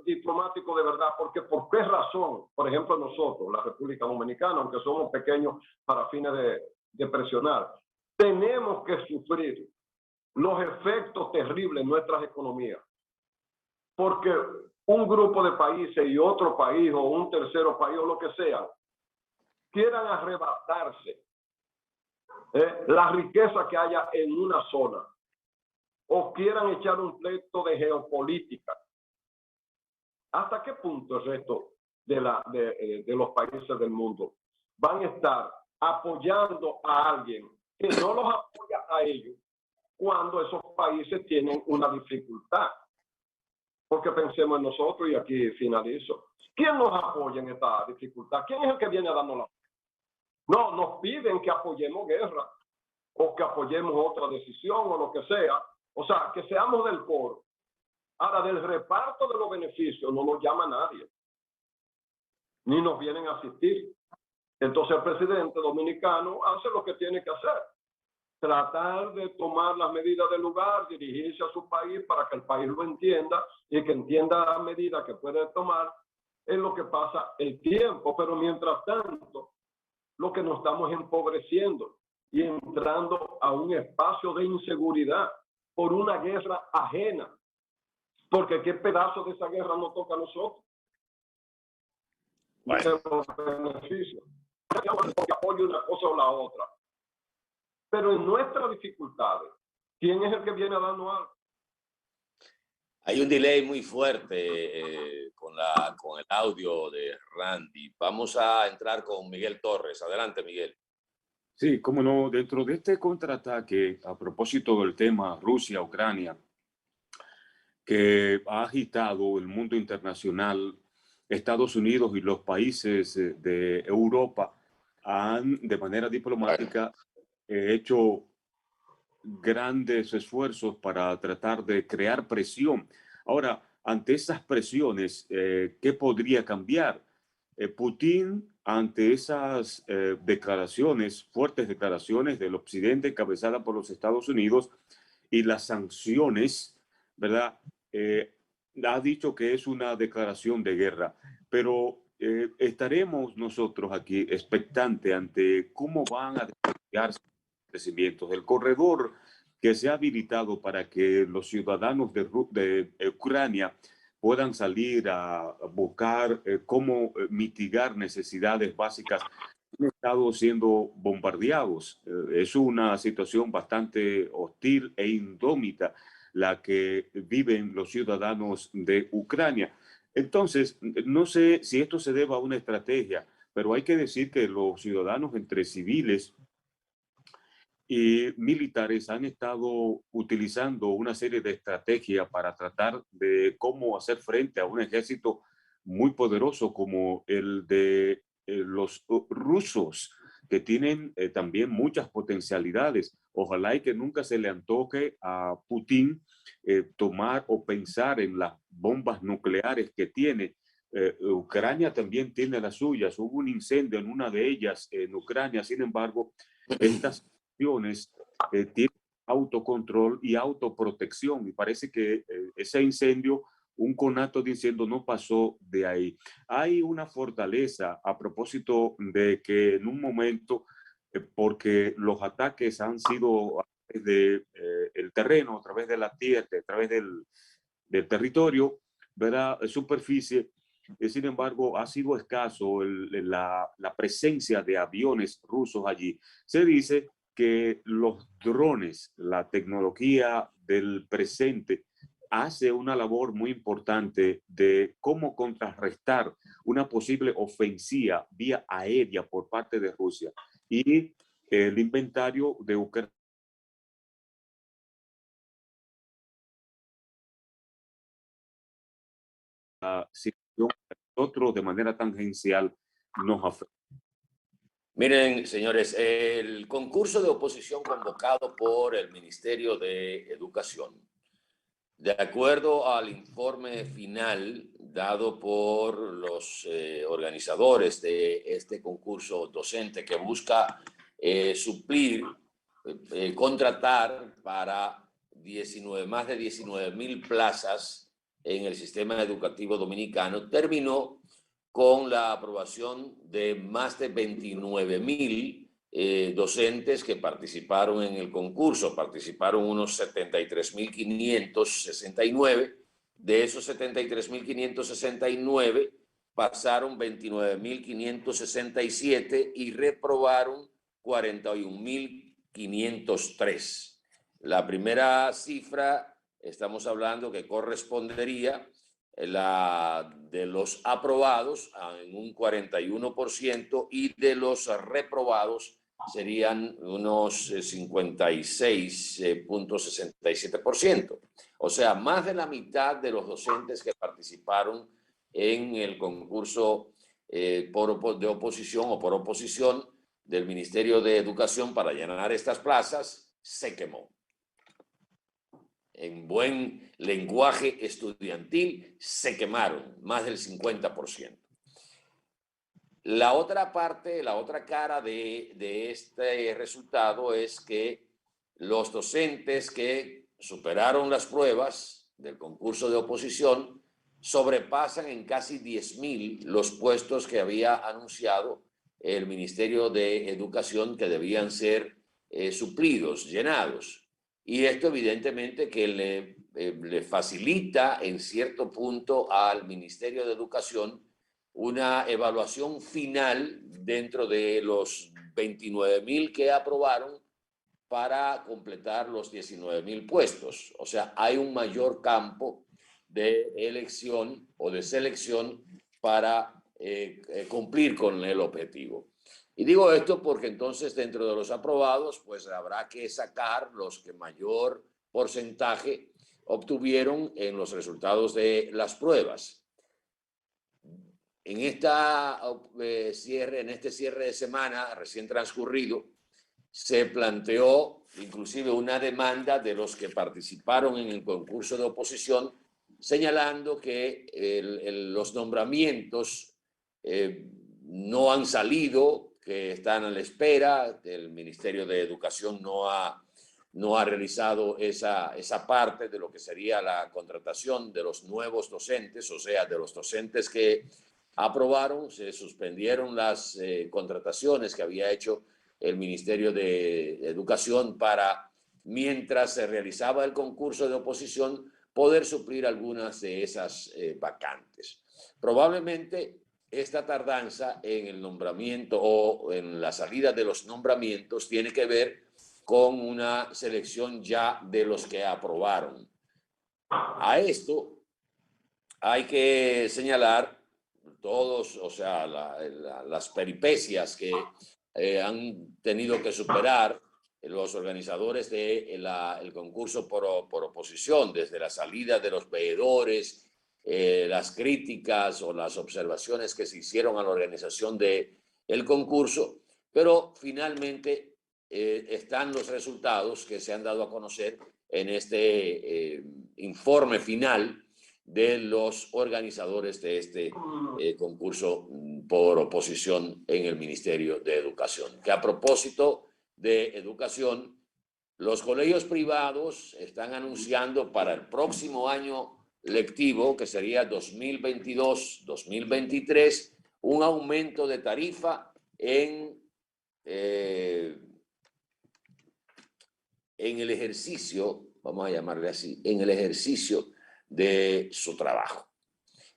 diplomático de verdad? Porque ¿por qué razón? Por ejemplo, nosotros, la República Dominicana, aunque somos pequeños para fines de presionar, tenemos que sufrir los efectos terribles en nuestras economías? Porque un grupo de países y otro país o un tercero país o lo que sea quieran arrebatarse la riqueza que haya en una zona o quieran echar un pleito de geopolítica. ¿Hasta qué punto el resto de los países del mundo van a estar apoyando a alguien que no los apoya a ellos cuando esos países tienen una dificultad? Porque pensemos en nosotros, y aquí finalizo. ¿Quién nos apoya en esta dificultad? ¿Quién es el que viene a darnos la mano? No, nos piden que apoyemos guerra o que apoyemos otra decisión o lo que sea. O sea, que seamos del foro. Ahora, del reparto de los beneficios no nos llama nadie. Ni nos vienen a asistir. Entonces el presidente dominicano hace lo que tiene que hacer. Tratar de tomar las medidas del lugar, dirigirse a su país para que el país lo entienda y que entienda las medidas que puede tomar. Es lo que pasa el tiempo, pero mientras tanto, lo que nos estamos empobreciendo y entrando a un espacio de inseguridad por una guerra ajena, porque qué pedazo de esa guerra nos toca a nosotros. Bueno. Beneficios. Que apoye una cosa o la otra. Pero en nuestras dificultades, ¿quién es el que viene a darnos algo? Hay un delay muy fuerte con el audio de Randy. Vamos a entrar con Miguel Torres. Adelante, Miguel. Sí, cómo no. Dentro de este contraataque, a propósito del tema Rusia-Ucrania, que ha agitado el mundo internacional, Estados Unidos y los países de Europa han, de manera diplomática, hecho grandes esfuerzos para tratar de crear presión. Ahora, ante esas presiones, ¿qué podría cambiar? Putin, ante esas declaraciones, fuertes declaraciones del occidente encabezadas por los Estados Unidos y las sanciones, ¿verdad? Ha dicho que es una declaración de guerra, pero estaremos nosotros aquí expectantes ante cómo van a desarrollarse los crecimientos. El corredor que se ha habilitado para que los ciudadanos de Ucrania puedan salir a buscar cómo mitigar necesidades básicas, han estado siendo bombardeados. Es una situación bastante hostil e indómita la que viven los ciudadanos de Ucrania. Entonces, no sé si esto se deba a una estrategia, pero hay que decir que los ciudadanos, entre civiles y militares, han estado utilizando una serie de estrategias para tratar de cómo hacer frente a un ejército muy poderoso como el de los rusos, que tienen también muchas potencialidades. Ojalá y que nunca se le antoje a Putin tomar o pensar en las bombas nucleares que tiene. Ucrania también tiene las suyas. Hubo un incendio en una de ellas en Ucrania. Sin embargo, estas acciones tienen autocontrol y autoprotección. Y parece que ese incendio, un conato diciendo, no pasó de ahí. Hay una fortaleza a propósito de que en un momento, porque los ataques han sido a través de el terreno, a través de la tierra, a través del territorio, ¿verdad? Superficie. Sin embargo, ha sido escaso la presencia de aviones rusos allí. Se dice que los drones, la tecnología del presente, hace una labor muy importante de cómo contrarrestar una posible ofensiva vía aérea por parte de Rusia. Y el inventario de Ucrania situación que nosotros de manera tangencial nos afecta. Miren, señores, el concurso de oposición convocado por el Ministerio de Educación, de acuerdo al informe final dado por los organizadores de este concurso docente que busca suplir, contratar para más de 19,000 plazas en el sistema educativo dominicano, terminó con la aprobación de más de 29,000 docentes que participaron en el concurso. Participaron unos 73,569. De esos 73,569 pasaron 29,567 y reprobaron 41,503. La primera cifra, estamos hablando que correspondería la de los aprobados en un 41% y de los reprobados serían unos 56,67%. O sea, más de la mitad de los docentes que participaron en el concurso de oposición o por oposición del Ministerio de Educación para llenar estas plazas se quemó. En buen lenguaje estudiantil, se quemaron más del 50%. La otra parte, la otra cara de este resultado es que los docentes que superaron las pruebas del concurso de oposición sobrepasan en casi 10,000 los puestos que había anunciado el Ministerio de Educación que debían ser suplidos, llenados. Y esto evidentemente que le facilita en cierto punto al Ministerio de Educación una evaluación final dentro de los 29,000 que aprobaron para completar los 19,000 puestos. O sea, hay un mayor campo de elección o de selección para cumplir con el objetivo. Y digo esto porque entonces dentro de los aprobados, pues habrá que sacar los que mayor porcentaje obtuvieron en los resultados de las pruebas. En este cierre de semana recién transcurrido, se planteó inclusive una demanda de los que participaron en el concurso de oposición, señalando que los nombramientos no han salido, que están a la espera. El Ministerio de Educación no ha realizado esa parte de lo que sería la contratación de los nuevos docentes, o sea, de los docentes que aprobaron. Se suspendieron las contrataciones que había hecho el Ministerio de Educación para, mientras se realizaba el concurso de oposición, poder suplir algunas de esas vacantes. Probablemente esta tardanza en el nombramiento o en la salida de los nombramientos tiene que ver con una selección ya de los que aprobaron. A esto hay que señalar todos, o sea, las peripecias que han tenido que superar los organizadores del concurso por oposición, desde la salida de los veedores, las críticas o las observaciones que se hicieron a la organización del concurso, pero finalmente están los resultados que se han dado a conocer en este informe final de los organizadores de este concurso por oposición en el Ministerio de Educación. Que a propósito de educación, los colegios privados están anunciando para el próximo año lectivo, que sería 2022-2023, un aumento de tarifa en el ejercicio, vamos a llamarle así, en el ejercicio de su trabajo.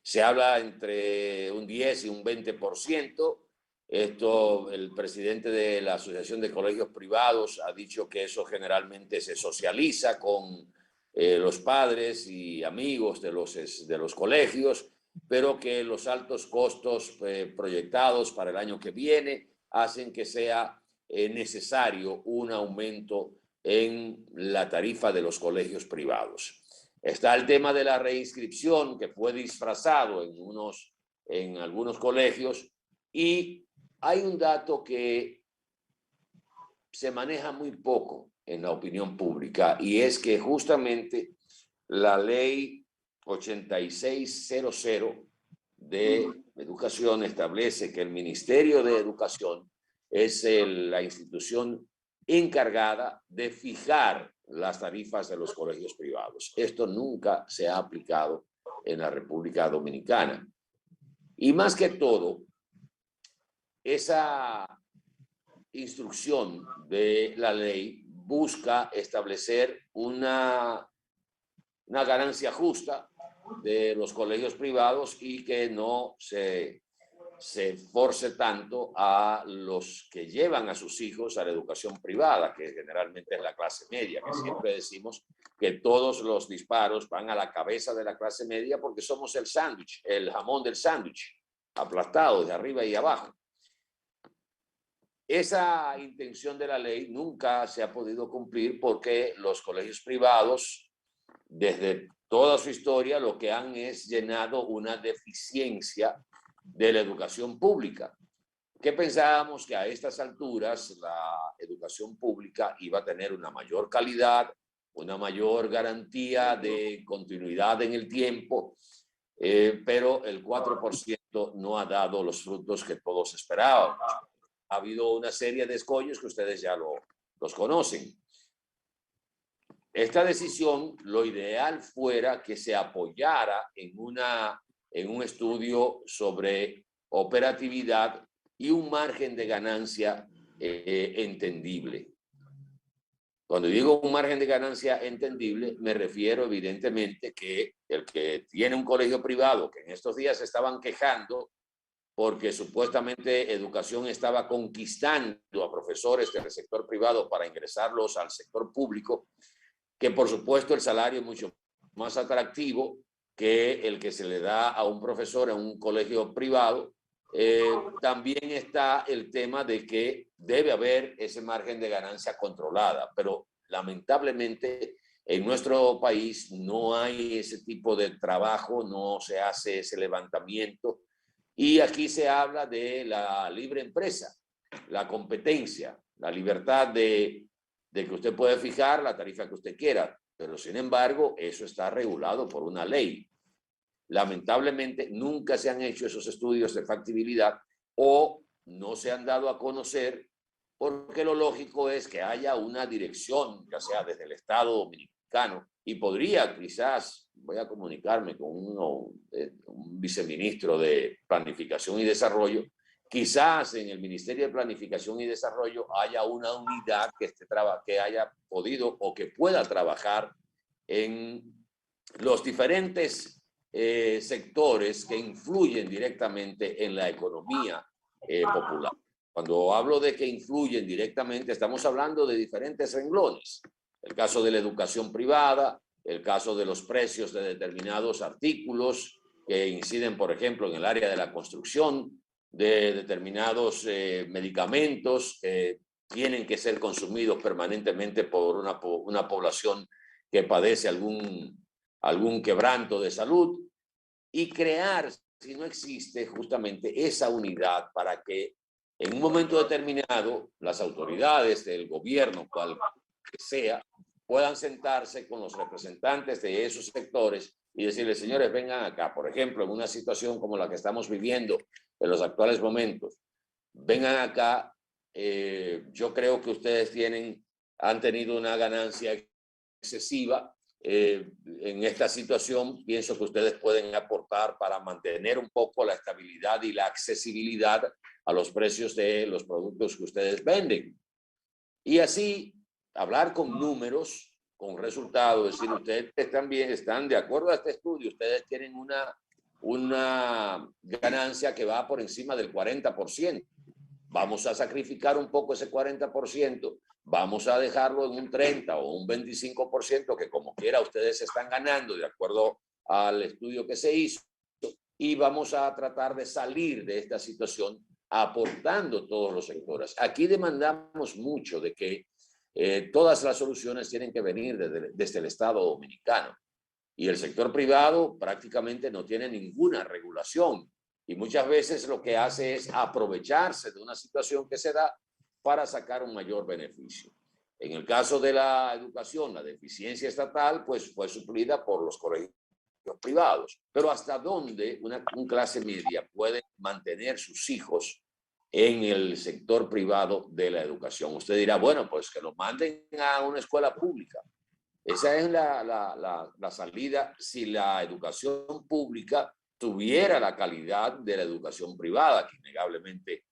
Se habla entre un 10 y un 20%. Esto, el presidente de la Asociación de Colegios Privados ha dicho que eso generalmente se socializa con los padres y amigos de los colegios, pero que los altos costos proyectados para el año que viene hacen que sea necesario un aumento en la tarifa de los colegios privados. Está el tema de la reinscripción, que fue disfrazado en algunos colegios, y hay un dato que se maneja muy poco en la opinión pública, y es que justamente la ley 8600 de educación establece que el Ministerio de Educación es la institución encargada de fijar las tarifas de los colegios privados. Esto nunca se ha aplicado en la República Dominicana. Y más que todo, esa instrucción de la ley busca establecer una ganancia justa de los colegios privados y que no se force tanto a los que llevan a sus hijos a la educación privada, que generalmente es la clase media, que siempre decimos que todos los disparos van a la cabeza de la clase media porque somos el sándwich, el jamón del sándwich, aplastado de arriba y abajo. Esa intención de la ley nunca se ha podido cumplir porque los colegios privados, desde toda su historia, lo que han es llenado una deficiencia de la educación pública. ¿Qué pensábamos? Que a estas alturas la educación pública iba a tener una mayor calidad, una mayor garantía de continuidad en el tiempo, pero el 4% no ha dado los frutos que todos esperábamos. Ha habido una serie de escollos que ustedes ya los conocen. Esta decisión, lo ideal fuera que se apoyara en un estudio sobre operatividad y un margen de ganancia entendible. Cuando digo un margen de ganancia entendible, me refiero evidentemente que el que tiene un colegio privado, que en estos días se estaban quejando porque supuestamente educación estaba conquistando a profesores del sector privado para ingresarlos al sector público, que por supuesto el salario es mucho más atractivo que el que se le da a un profesor en un colegio privado. También está el tema de que debe haber ese margen de ganancia controlada, pero lamentablemente en nuestro país no hay ese tipo de trabajo, no se hace ese levantamiento, y aquí se habla de la libre empresa, la competencia, la libertad de que usted puede fijar la tarifa que usted quiera, pero sin embargo eso está regulado por una ley. Lamentablemente nunca se han hecho esos estudios de factibilidad o no se han dado a conocer, porque lo lógico es que haya una dirección, ya sea desde el Estado Dominicano, y podría quizás, voy a comunicarme con un viceministro de Planificación y Desarrollo, quizás en el Ministerio de Planificación y Desarrollo haya una unidad que haya podido o que pueda trabajar en los diferentes sectores que influyen directamente en la economía popular. Cuando hablo de que influyen directamente, estamos hablando de diferentes renglones. El caso de la educación privada, el caso de los precios de determinados artículos, que inciden, por ejemplo, en el área de la construcción, de determinados medicamentos que tienen que ser consumidos permanentemente por una población que padece algún quebranto de salud, y crear, si no existe, justamente esa unidad para que en un momento determinado las autoridades del gobierno, cual que sea, puedan sentarse con los representantes de esos sectores y decirles, señores, vengan acá, por ejemplo, en una situación como la que estamos viviendo en los actuales momentos, vengan acá, yo creo que ustedes han tenido una ganancia excesiva en esta situación, pienso que ustedes pueden aportar para mantener un poco la estabilidad y la accesibilidad a los precios de los productos que ustedes venden. Y así hablar con números, con resultados, es decir, ustedes también están de acuerdo a este estudio, ustedes tienen una ganancia que va por encima del 40%. Vamos a sacrificar un poco ese 40%, vamos a dejarlo en un 30 o un 25%, que como quiera ustedes están ganando de acuerdo al estudio que se hizo, y vamos a tratar de salir de esta situación aportando todos los sectores. Aquí demandamos mucho de que todas las soluciones tienen que venir desde el Estado dominicano, y el sector privado prácticamente no tiene ninguna regulación. Y muchas veces lo que hace es aprovecharse de una situación que se da para sacar un mayor beneficio. En el caso de la educación, la deficiencia estatal pues fue suplida por los colegios privados. Pero ¿hasta dónde una clase media puede mantener sus hijos en el sector privado de la educación? Usted dirá, bueno, pues que los manden a una escuela pública. Esa es la salida si la educación pública tuviera la calidad de la educación privada, que innegablemente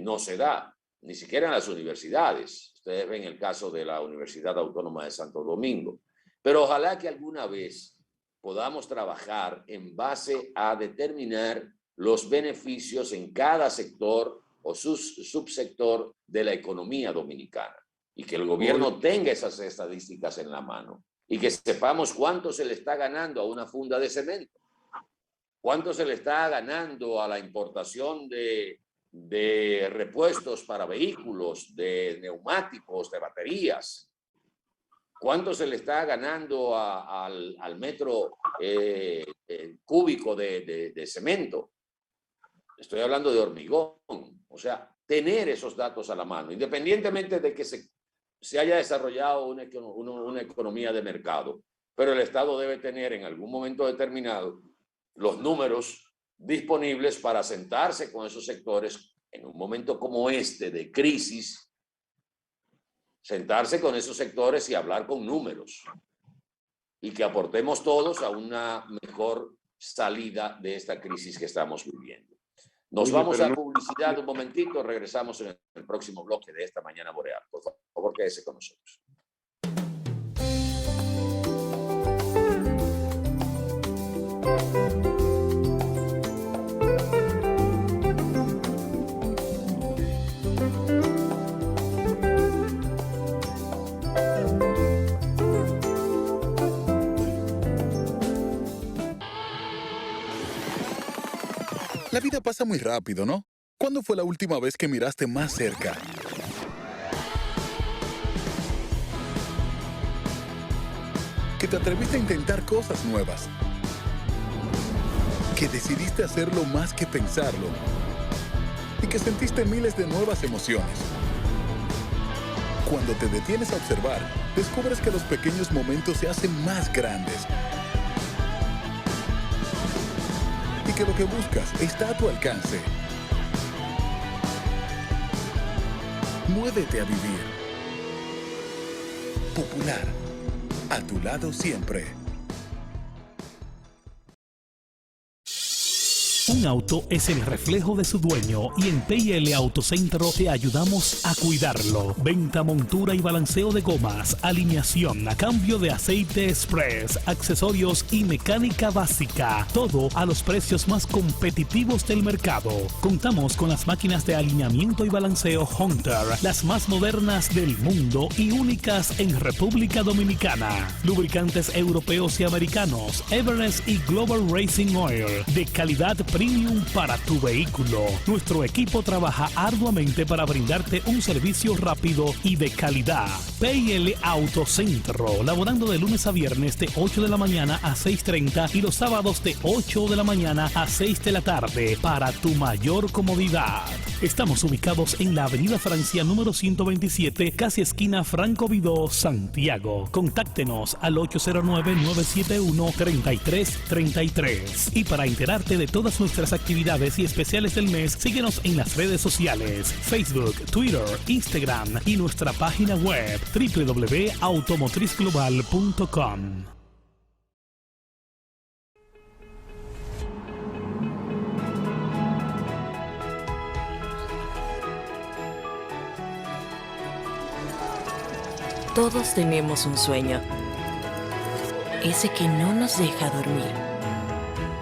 no se da, ni siquiera en las universidades. Ustedes ven el caso de la Universidad Autónoma de Santo Domingo. Pero ojalá que alguna vez podamos trabajar en base a determinar los beneficios en cada sector o subsector de la economía dominicana, y que el gobierno tenga esas estadísticas en la mano y que sepamos cuánto se le está ganando a una funda de cemento. ¿Cuánto se le está ganando a la importación de repuestos para vehículos, de neumáticos, de baterías? ¿Cuánto se le está ganando al metro cúbico de cemento? Estoy hablando de hormigón. O sea, tener esos datos a la mano, independientemente de que se haya desarrollado una economía de mercado, pero el Estado debe tener en algún momento determinado los números disponibles para sentarse con esos sectores en un momento como este de crisis, sentarse con esos sectores y hablar con números, y que aportemos todos a una mejor salida de esta crisis que estamos viviendo. Nos vamos a publicidad un momentito, regresamos en el próximo bloque de esta Mañana Boreal. Por favor, quédese con nosotros. La vida pasa muy rápido, ¿no? ¿Cuándo fue la última vez que miraste más cerca? Que te atreviste a intentar cosas nuevas. Que decidiste hacerlo más que pensarlo. Y que sentiste miles de nuevas emociones. Cuando te detienes a observar, descubres que los pequeños momentos se hacen más grandes. Y que lo que buscas está a tu alcance. Muévete a vivir. Popular, a tu lado siempre. Un auto es el reflejo de su dueño y en P&L Autocentro te ayudamos a cuidarlo. Venta, montura y balanceo de gomas, alineación, cambio de aceite express, accesorios y mecánica básica. Todo a los precios más competitivos del mercado. Contamos con las máquinas de alineamiento y balanceo Hunter, las más modernas del mundo y únicas en República Dominicana. Lubricantes europeos y americanos, Everest y Global Racing Oil, de calidad premium para tu vehículo. Nuestro equipo trabaja arduamente para brindarte un servicio rápido y de calidad. P&L Autocentro, laborando de lunes a viernes de 8 de la mañana a 6:30 y los sábados de 8 de la mañana a 6 de la tarde para tu mayor comodidad. Estamos ubicados en la Avenida Francia número 127, casi esquina Franco Vidó, Santiago. Contáctenos al 809-971-3333. Y para enterarte de todas nuestras actividades y especiales del mes, síguenos en las redes sociales, Facebook, Twitter, Instagram y nuestra página web www.automotrizglobal.com. Todos tenemos un sueño, ese que no nos deja dormir.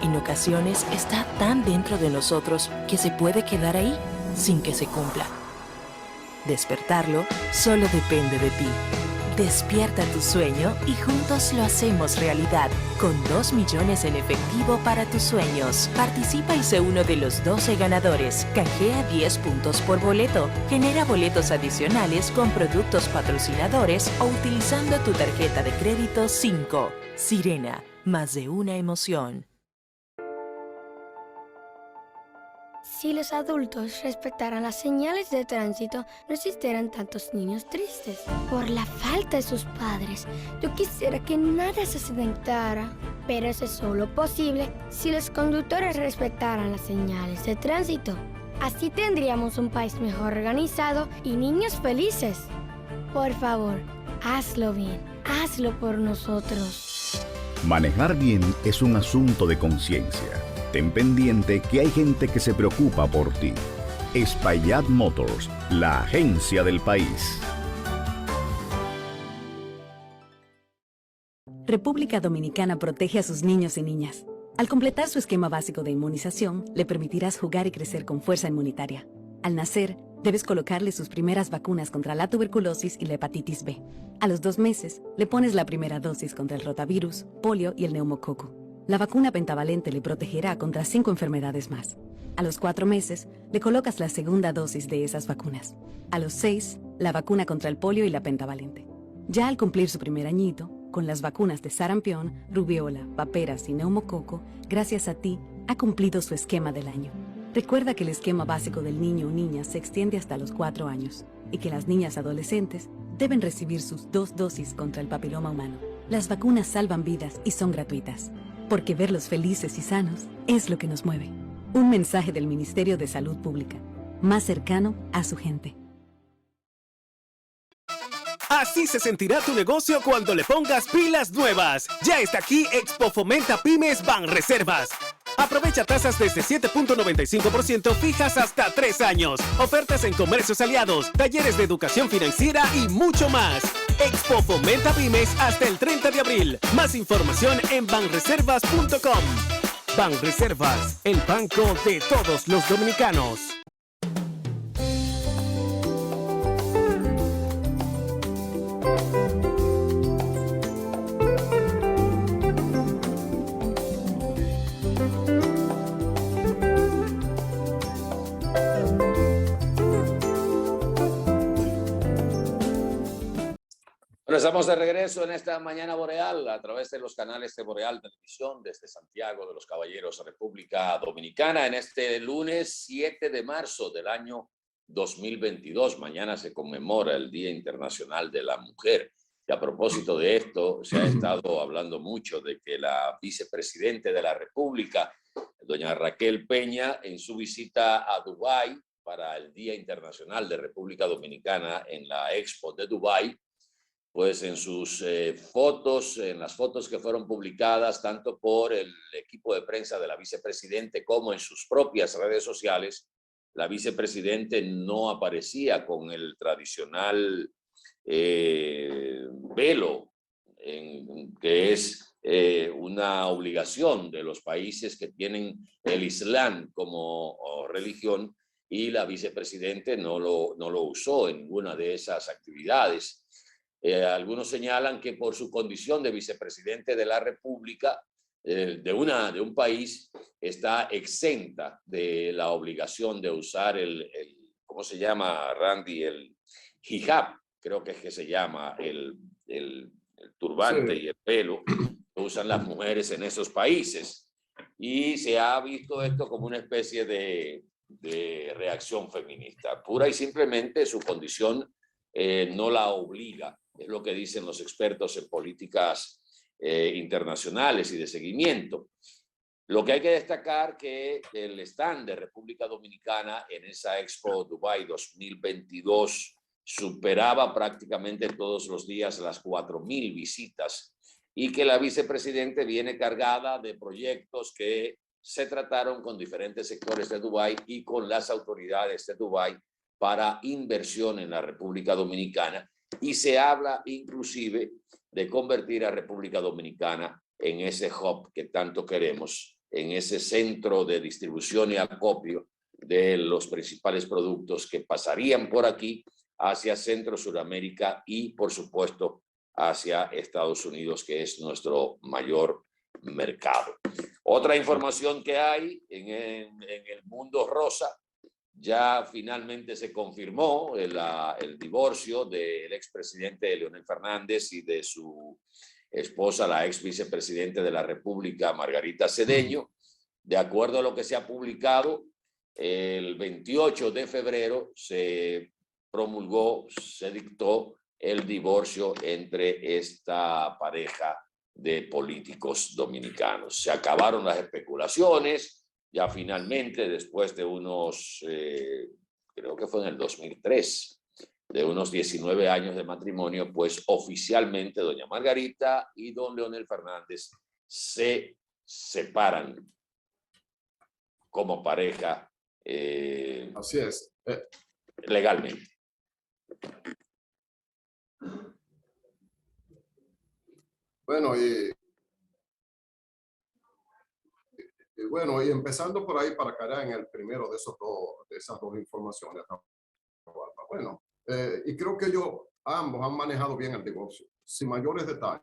En ocasiones está tan dentro de nosotros que se puede quedar ahí sin que se cumpla. Despertarlo solo depende de ti. Despierta tu sueño y juntos lo hacemos realidad. Con 2 millones en efectivo para tus sueños. Participa y sé uno de los 12 ganadores. Canjea 10 puntos por boleto. Genera boletos adicionales con productos patrocinadores o utilizando tu tarjeta de crédito 5. Sirena, más de una emoción. Si los adultos respetaran las señales de tránsito, no existieran tantos niños tristes. Por la falta de sus padres, yo quisiera que nada se accidentara. Pero eso es solo posible si los conductores respetaran las señales de tránsito. Así tendríamos un país mejor organizado y niños felices. Por favor, hazlo bien. Hazlo por nosotros. Manejar bien es un asunto de conciencia. Ten pendiente que hay gente que se preocupa por ti. Espaillat Motors, la agencia del país. República Dominicana protege a sus niños y niñas. Al completar su esquema básico de inmunización, le permitirás jugar y crecer con fuerza inmunitaria. Al nacer, debes colocarle sus primeras vacunas contra la tuberculosis y la hepatitis B. A los 2 meses, le pones la primera dosis contra el rotavirus, polio y el neumococo. La vacuna pentavalente le protegerá contra 5 enfermedades más. A los 4 meses, le colocas la segunda dosis de esas vacunas. A los 6, la vacuna contra el polio y la pentavalente. Ya al cumplir su primer añito, con las vacunas de sarampión, rubiola, paperas y neumococo, gracias a ti, ha cumplido su esquema del año. Recuerda que el esquema básico del niño o niña se extiende hasta los 4 años y que las niñas adolescentes deben recibir sus 2 dosis contra el papiloma humano. Las vacunas salvan vidas y son gratuitas. Porque verlos felices y sanos es lo que nos mueve. Un mensaje del Ministerio de Salud Pública, más cercano a su gente. Así se sentirá tu negocio cuando le pongas pilas nuevas. Ya está aquí Expo Fomenta Pymes Banreservas. Aprovecha tasas desde 7.95% fijas hasta 3 años. Ofertas en comercios aliados, talleres de educación financiera y mucho más. Expo Fomenta Pymes hasta el 30 de abril. Más información en banreservas.com. Banreservas, el banco de todos los dominicanos. Bueno, estamos de regreso en esta mañana boreal a través de los canales de Boreal Televisión desde Santiago de los Caballeros, República Dominicana, en este lunes 7 de marzo del año 2022. Mañana se conmemora el Día Internacional de la Mujer. Y a propósito de esto, se ha estado hablando mucho de que la vicepresidenta de la República, doña Raquel Peña, en su visita a Dubái para el Día Internacional de República Dominicana en la Expo de Dubái, pues en sus fotos, en las fotos que fueron publicadas tanto por el equipo de prensa de la vicepresidente como en sus propias redes sociales, la vicepresidente no aparecía con el tradicional velo, que es una obligación de los países que tienen el Islam como religión, y la vicepresidente no lo usó en ninguna de esas actividades. Algunos señalan que por su condición de vicepresidente de la República, de un país, está exenta de la obligación de usar ¿cómo se llama, Randy? El hijab, creo que es que se llama, el turbante y el pelo que usan las mujeres en esos países. Y se ha visto esto como una especie de reacción feminista. Pura y simplemente su condición no la obliga. Es lo que dicen los expertos en políticas internacionales y de seguimiento. Lo que hay que destacar que el stand de República Dominicana en esa Expo Dubai 2022 superaba prácticamente todos los días las 4.000 visitas, y que la vicepresidente viene cargada de proyectos que se trataron con diferentes sectores de Dubái y con las autoridades de Dubái para inversión en la República Dominicana, y se habla inclusive de convertir a República Dominicana en ese hub que tanto queremos, en ese centro de distribución y acopio de los principales productos que pasarían por aquí hacia Centro, Suramérica y, por supuesto, hacia Estados Unidos, que es nuestro mayor mercado. Otra información que hay en el mundo rosa: ya finalmente se confirmó el divorcio del expresidente Leonel Fernández y de su esposa, la ex vicepresidente de la República, Margarita Cedeño. De acuerdo a lo que se ha publicado, el 28 de febrero se promulgó, se dictó el divorcio entre esta pareja de políticos dominicanos. Se acabaron las especulaciones, ya finalmente, después de unos, creo que fue en el 2003, de unos 19 años de matrimonio, pues oficialmente doña Margarita y don Leonel Fernández se separan como pareja. Así es. Legalmente. Bueno, y empezando por ahí para caer en el primero de esas dos informaciones. Bueno, y creo que ambos han manejado bien el divorcio, sin mayores detalles.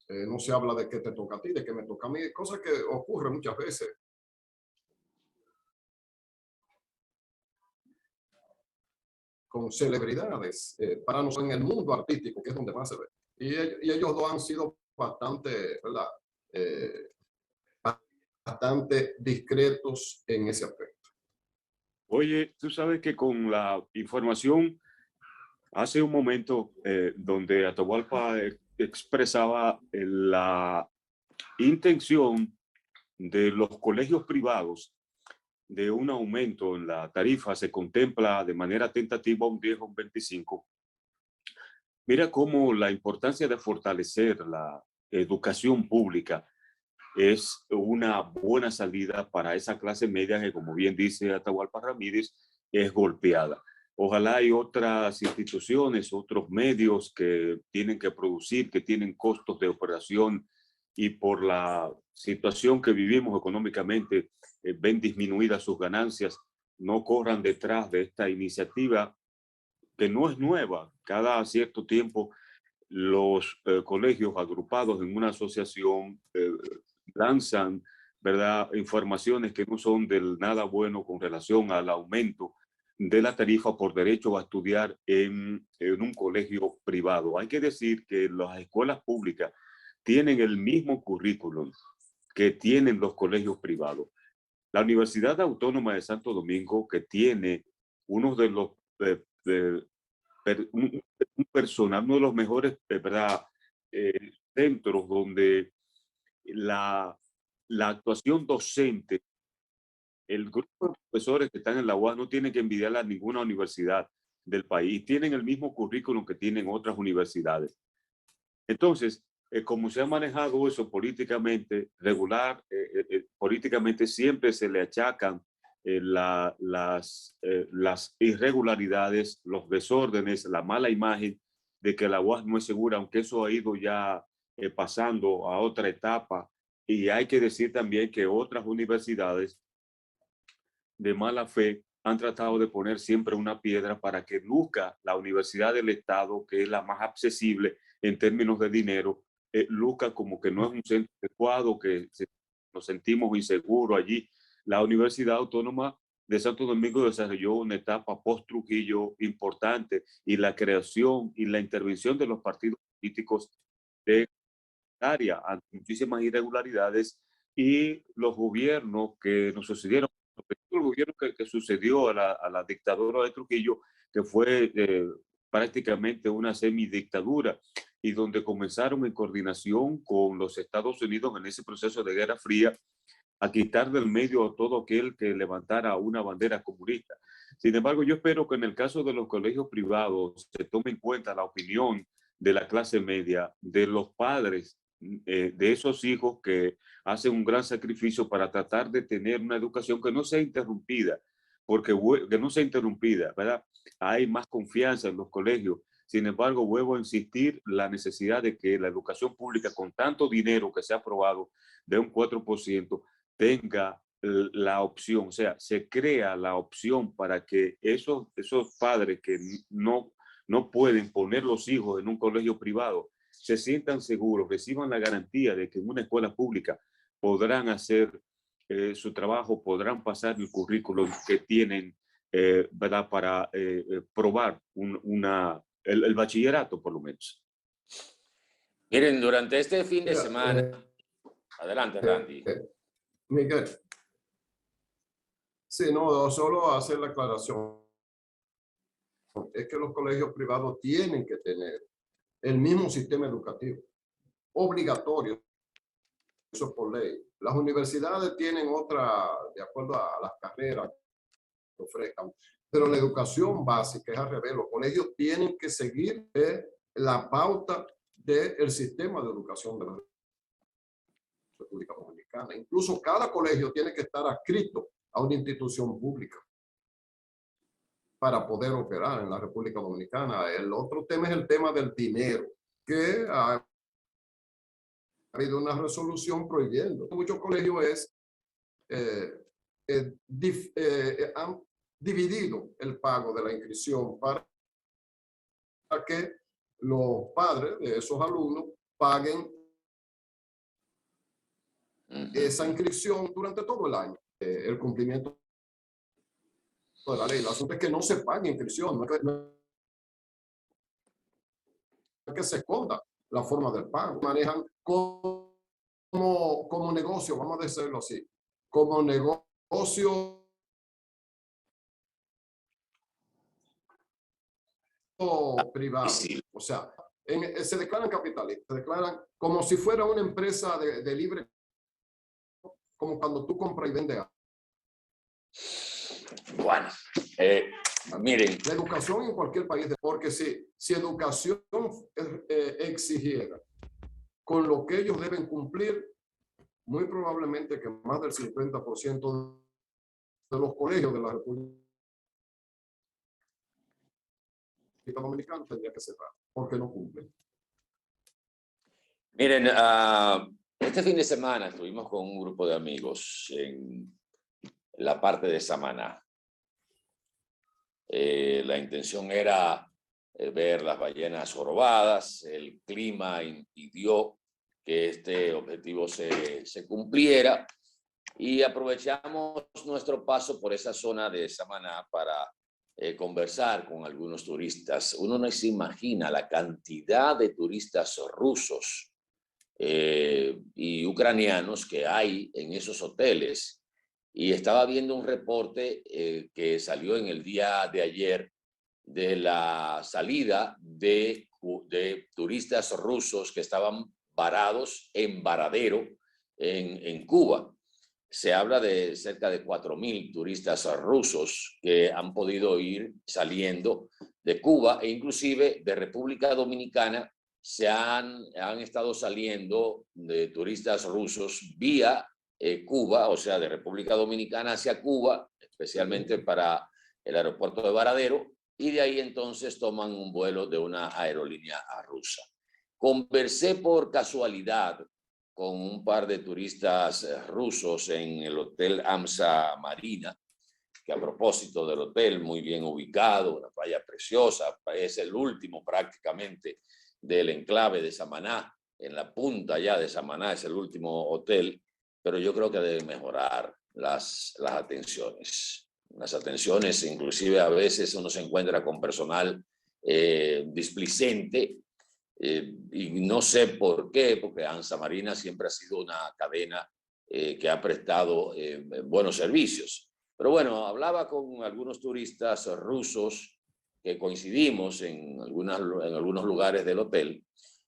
No se habla de que te toca a ti, de que me toca a mí, cosa que ocurre muchas veces. Con celebridades, para nosotros en el mundo artístico, que es donde más se ve. Y ellos dos han sido bastante, ¿verdad? Bastante discretos en ese aspecto. Oye, tú sabes que con la información hace un momento donde Atahualpa expresaba la intención de los colegios privados de un aumento en la tarifa, se contempla de manera tentativa un 10 o un 25. Mira cómo la importancia de fortalecer la educación pública es una buena salida para esa clase media que, como bien dice Atahualpa Ramírez, es golpeada. Ojalá hay otras instituciones, otros medios que tienen que producir, que tienen costos de operación y por la situación que vivimos económicamente ven disminuidas sus ganancias, no corran detrás de esta iniciativa que no es nueva. Cada cierto tiempo los colegios agrupados en una asociación lanzan, ¿verdad?, informaciones que no son del nada bueno con relación al aumento de la tarifa por derecho a estudiar en un colegio privado. Hay que decir que las escuelas públicas tienen el mismo currículum que tienen los colegios privados. La Universidad Autónoma de Santo Domingo, que tiene uno de los uno de los mejores, ¿verdad?, centros donde la actuación docente, el grupo de profesores que están en la UAS no tiene que envidiarle a ninguna universidad. del país. Tienen el mismo currículum que tienen otras universidades. Entonces, como se ha manejado eso políticamente, políticamente siempre se le achacan las irregularidades, los desórdenes, la mala imagen de que la UAS no es segura, aunque eso ha ido ya pasando a otra etapa. Y hay que decir también que otras universidades de mala fe han tratado de poner siempre una piedra para que luzca la Universidad del Estado, que es la más accesible en términos de dinero, luzca como que no es un centro adecuado, que nos sentimos inseguros allí. La Universidad Autónoma de Santo Domingo desarrolló una etapa post-Trujillo importante, y la creación y la intervención de los partidos políticos de área ante muchísimas irregularidades, y los gobiernos que nos sucedieron, el gobierno que sucedió a la dictadura de Trujillo, que fue prácticamente una semidictadura, y donde comenzaron en coordinación con los Estados Unidos en ese proceso de Guerra Fría a quitar del medio a todo aquel que levantara una bandera comunista. Sin embargo, yo espero que en el caso de los colegios privados se tome en cuenta la opinión de la clase media, de los padres de esos hijos que hacen un gran sacrificio para tratar de tener una educación que no sea interrumpida, porque que no sea interrumpida, ¿verdad? Hay más confianza en los colegios. Sin embargo, vuelvo a insistir la necesidad de que la educación pública, con tanto dinero que se ha aprobado de un 4%, tenga la opción, o sea, se crea la opción para que esos padres que no pueden poner los hijos en un colegio privado se sientan seguros, reciban la garantía de que en una escuela pública podrán hacer su trabajo, podrán pasar el currículum que tienen, ¿verdad? Para probar el bachillerato, por lo menos. Miren, durante este fin de semana... Adelante, Randy. Miguel. Sí, no, solo hacer la aclaración. Es que los colegios privados tienen que tener el mismo sistema educativo, obligatorio, eso por ley. Las universidades tienen otra, de acuerdo a las carreras que ofrezcan, pero la educación básica es al revés. Los colegios tienen que seguir la pauta del sistema de educación de la República Dominicana. Incluso cada colegio tiene que estar adscrito a una institución pública para poder operar en la República Dominicana. El otro tema es el tema del dinero, que ha habido una resolución prohibiendo. Muchos colegios han dividido el pago de la inscripción para que los padres de esos alumnos paguen esa inscripción durante todo el año. El cumplimiento de la ley. El asunto es que no se pague inscripción, no es que se esconda la forma del pago. Manejan como negocio, vamos a decirlo así, como negocio privado. O sea, se declaran capitalistas, se declaran como si fuera una empresa de libre, como cuando tú compras y vendes algo. Bueno, miren. La educación en cualquier país, porque si educación exigiera con lo que ellos deben cumplir, muy probablemente que más del 50% de los colegios de la República Dominicana tendría que cerrar, porque no cumplen. Miren, este fin de semana estuvimos con un grupo de amigos en la parte de Samaná. La intención era ver las ballenas jorobadas. El clima impidió que este objetivo se cumpliera, y aprovechamos nuestro paso por esa zona de Samaná para conversar con algunos turistas. Uno no se imagina la cantidad de turistas rusos y ucranianos que hay en esos hoteles. Y estaba viendo un reporte que salió en el día de ayer de la salida de turistas rusos que estaban varados en Varadero, en Cuba. se habla de cerca de 4.000 turistas rusos que han podido ir saliendo de Cuba e inclusive de República Dominicana. Han estado saliendo de turistas rusos vía Cuba, o sea, de República Dominicana hacia Cuba, especialmente para el aeropuerto de Varadero, y de ahí entonces toman un vuelo de una aerolínea rusa. Conversé por casualidad con un par de turistas rusos en el Hotel AMSA Marina, que a propósito del hotel, muy bien ubicado, una playa preciosa, es el último prácticamente del enclave de Samaná, en la punta ya de Samaná es el último hotel, pero yo creo que debe mejorar las atenciones. Las atenciones, inclusive a veces uno se encuentra con personal displicente, y no sé por qué, porque AMSA Marina siempre ha sido una cadena que ha prestado buenos servicios. Pero bueno, hablaba con algunos turistas rusos que coincidimos en algunos lugares del hotel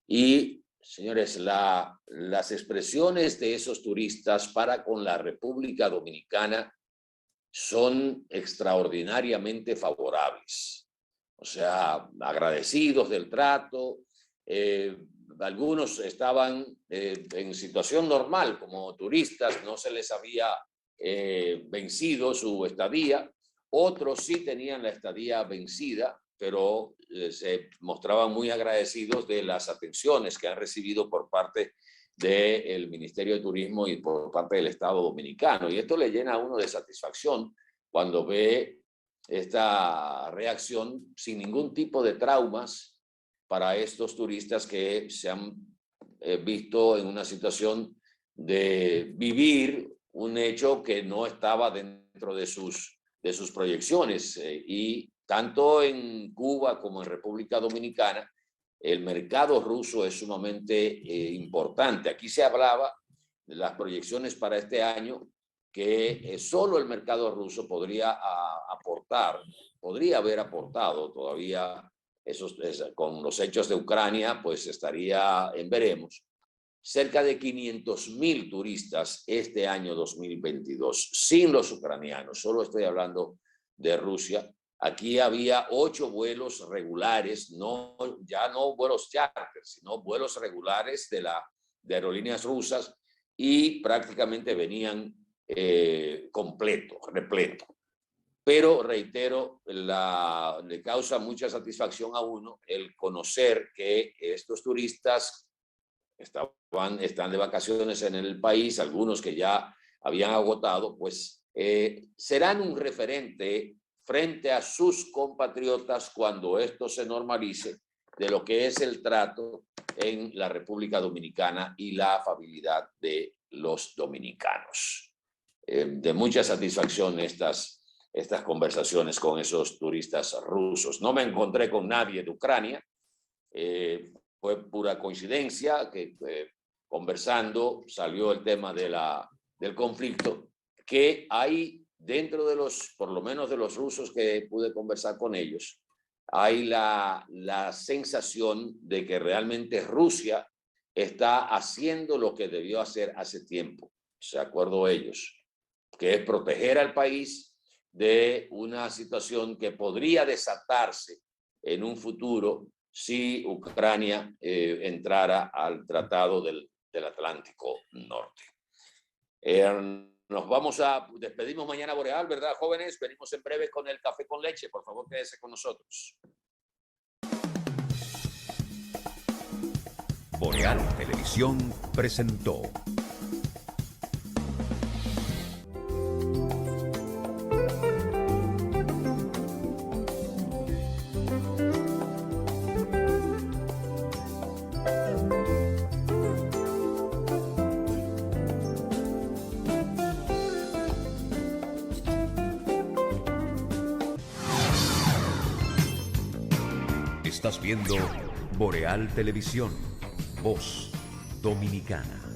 y, señores, las expresiones de esos turistas para con la República Dominicana son extraordinariamente favorables. O sea, agradecidos del trato. Algunos estaban en situación normal como turistas, no se les había vencido su estadía. Otros sí tenían la estadía vencida, pero se mostraban muy agradecidos de las atenciones que han recibido por parte del Ministerio de Turismo y por parte del Estado Dominicano. Y esto le llena a uno de satisfacción cuando ve esta reacción sin ningún tipo de traumas para estos turistas que se han visto en una situación de vivir un hecho que no estaba dentro de sus proyecciones. Y tanto en Cuba como en República Dominicana, el mercado ruso es sumamente importante. Aquí se hablaba de las proyecciones para este año, que solo el mercado ruso podría haber aportado todavía. Con los hechos de Ucrania, pues estaría en veremos. Cerca de 500.000 turistas este año 2022, sin los ucranianos, solo estoy hablando de Rusia. Aquí había 8 vuelos regulares, ya no vuelos charter, sino vuelos regulares de aerolíneas rusas, y prácticamente venían repleto. Pero reitero, le causa mucha satisfacción a uno el conocer que estos turistas están de vacaciones en el país, algunos que ya habían agotado, pues serán un referente frente a sus compatriotas cuando esto se normalice, de lo que es el trato en la República Dominicana y la afabilidad de los dominicanos. De mucha satisfacción estas conversaciones con esos turistas rusos. No me encontré con nadie de Ucrania, fue pura coincidencia que conversando salió el tema del conflicto, que hay dentro de por lo menos de los rusos que pude conversar con ellos, hay la sensación de que realmente Rusia está haciendo lo que debió hacer hace tiempo, de acuerdo a ellos, que es proteger al país de una situación que podría desatarse en un futuro si Ucrania entrara al Tratado del Atlántico Norte. Despedimos mañana Boreal, ¿verdad, jóvenes? Venimos en breve con el café con leche. Por favor, quédese con nosotros. Boreal Televisión presentó Estás viendo Boreal Televisión, Voz Dominicana.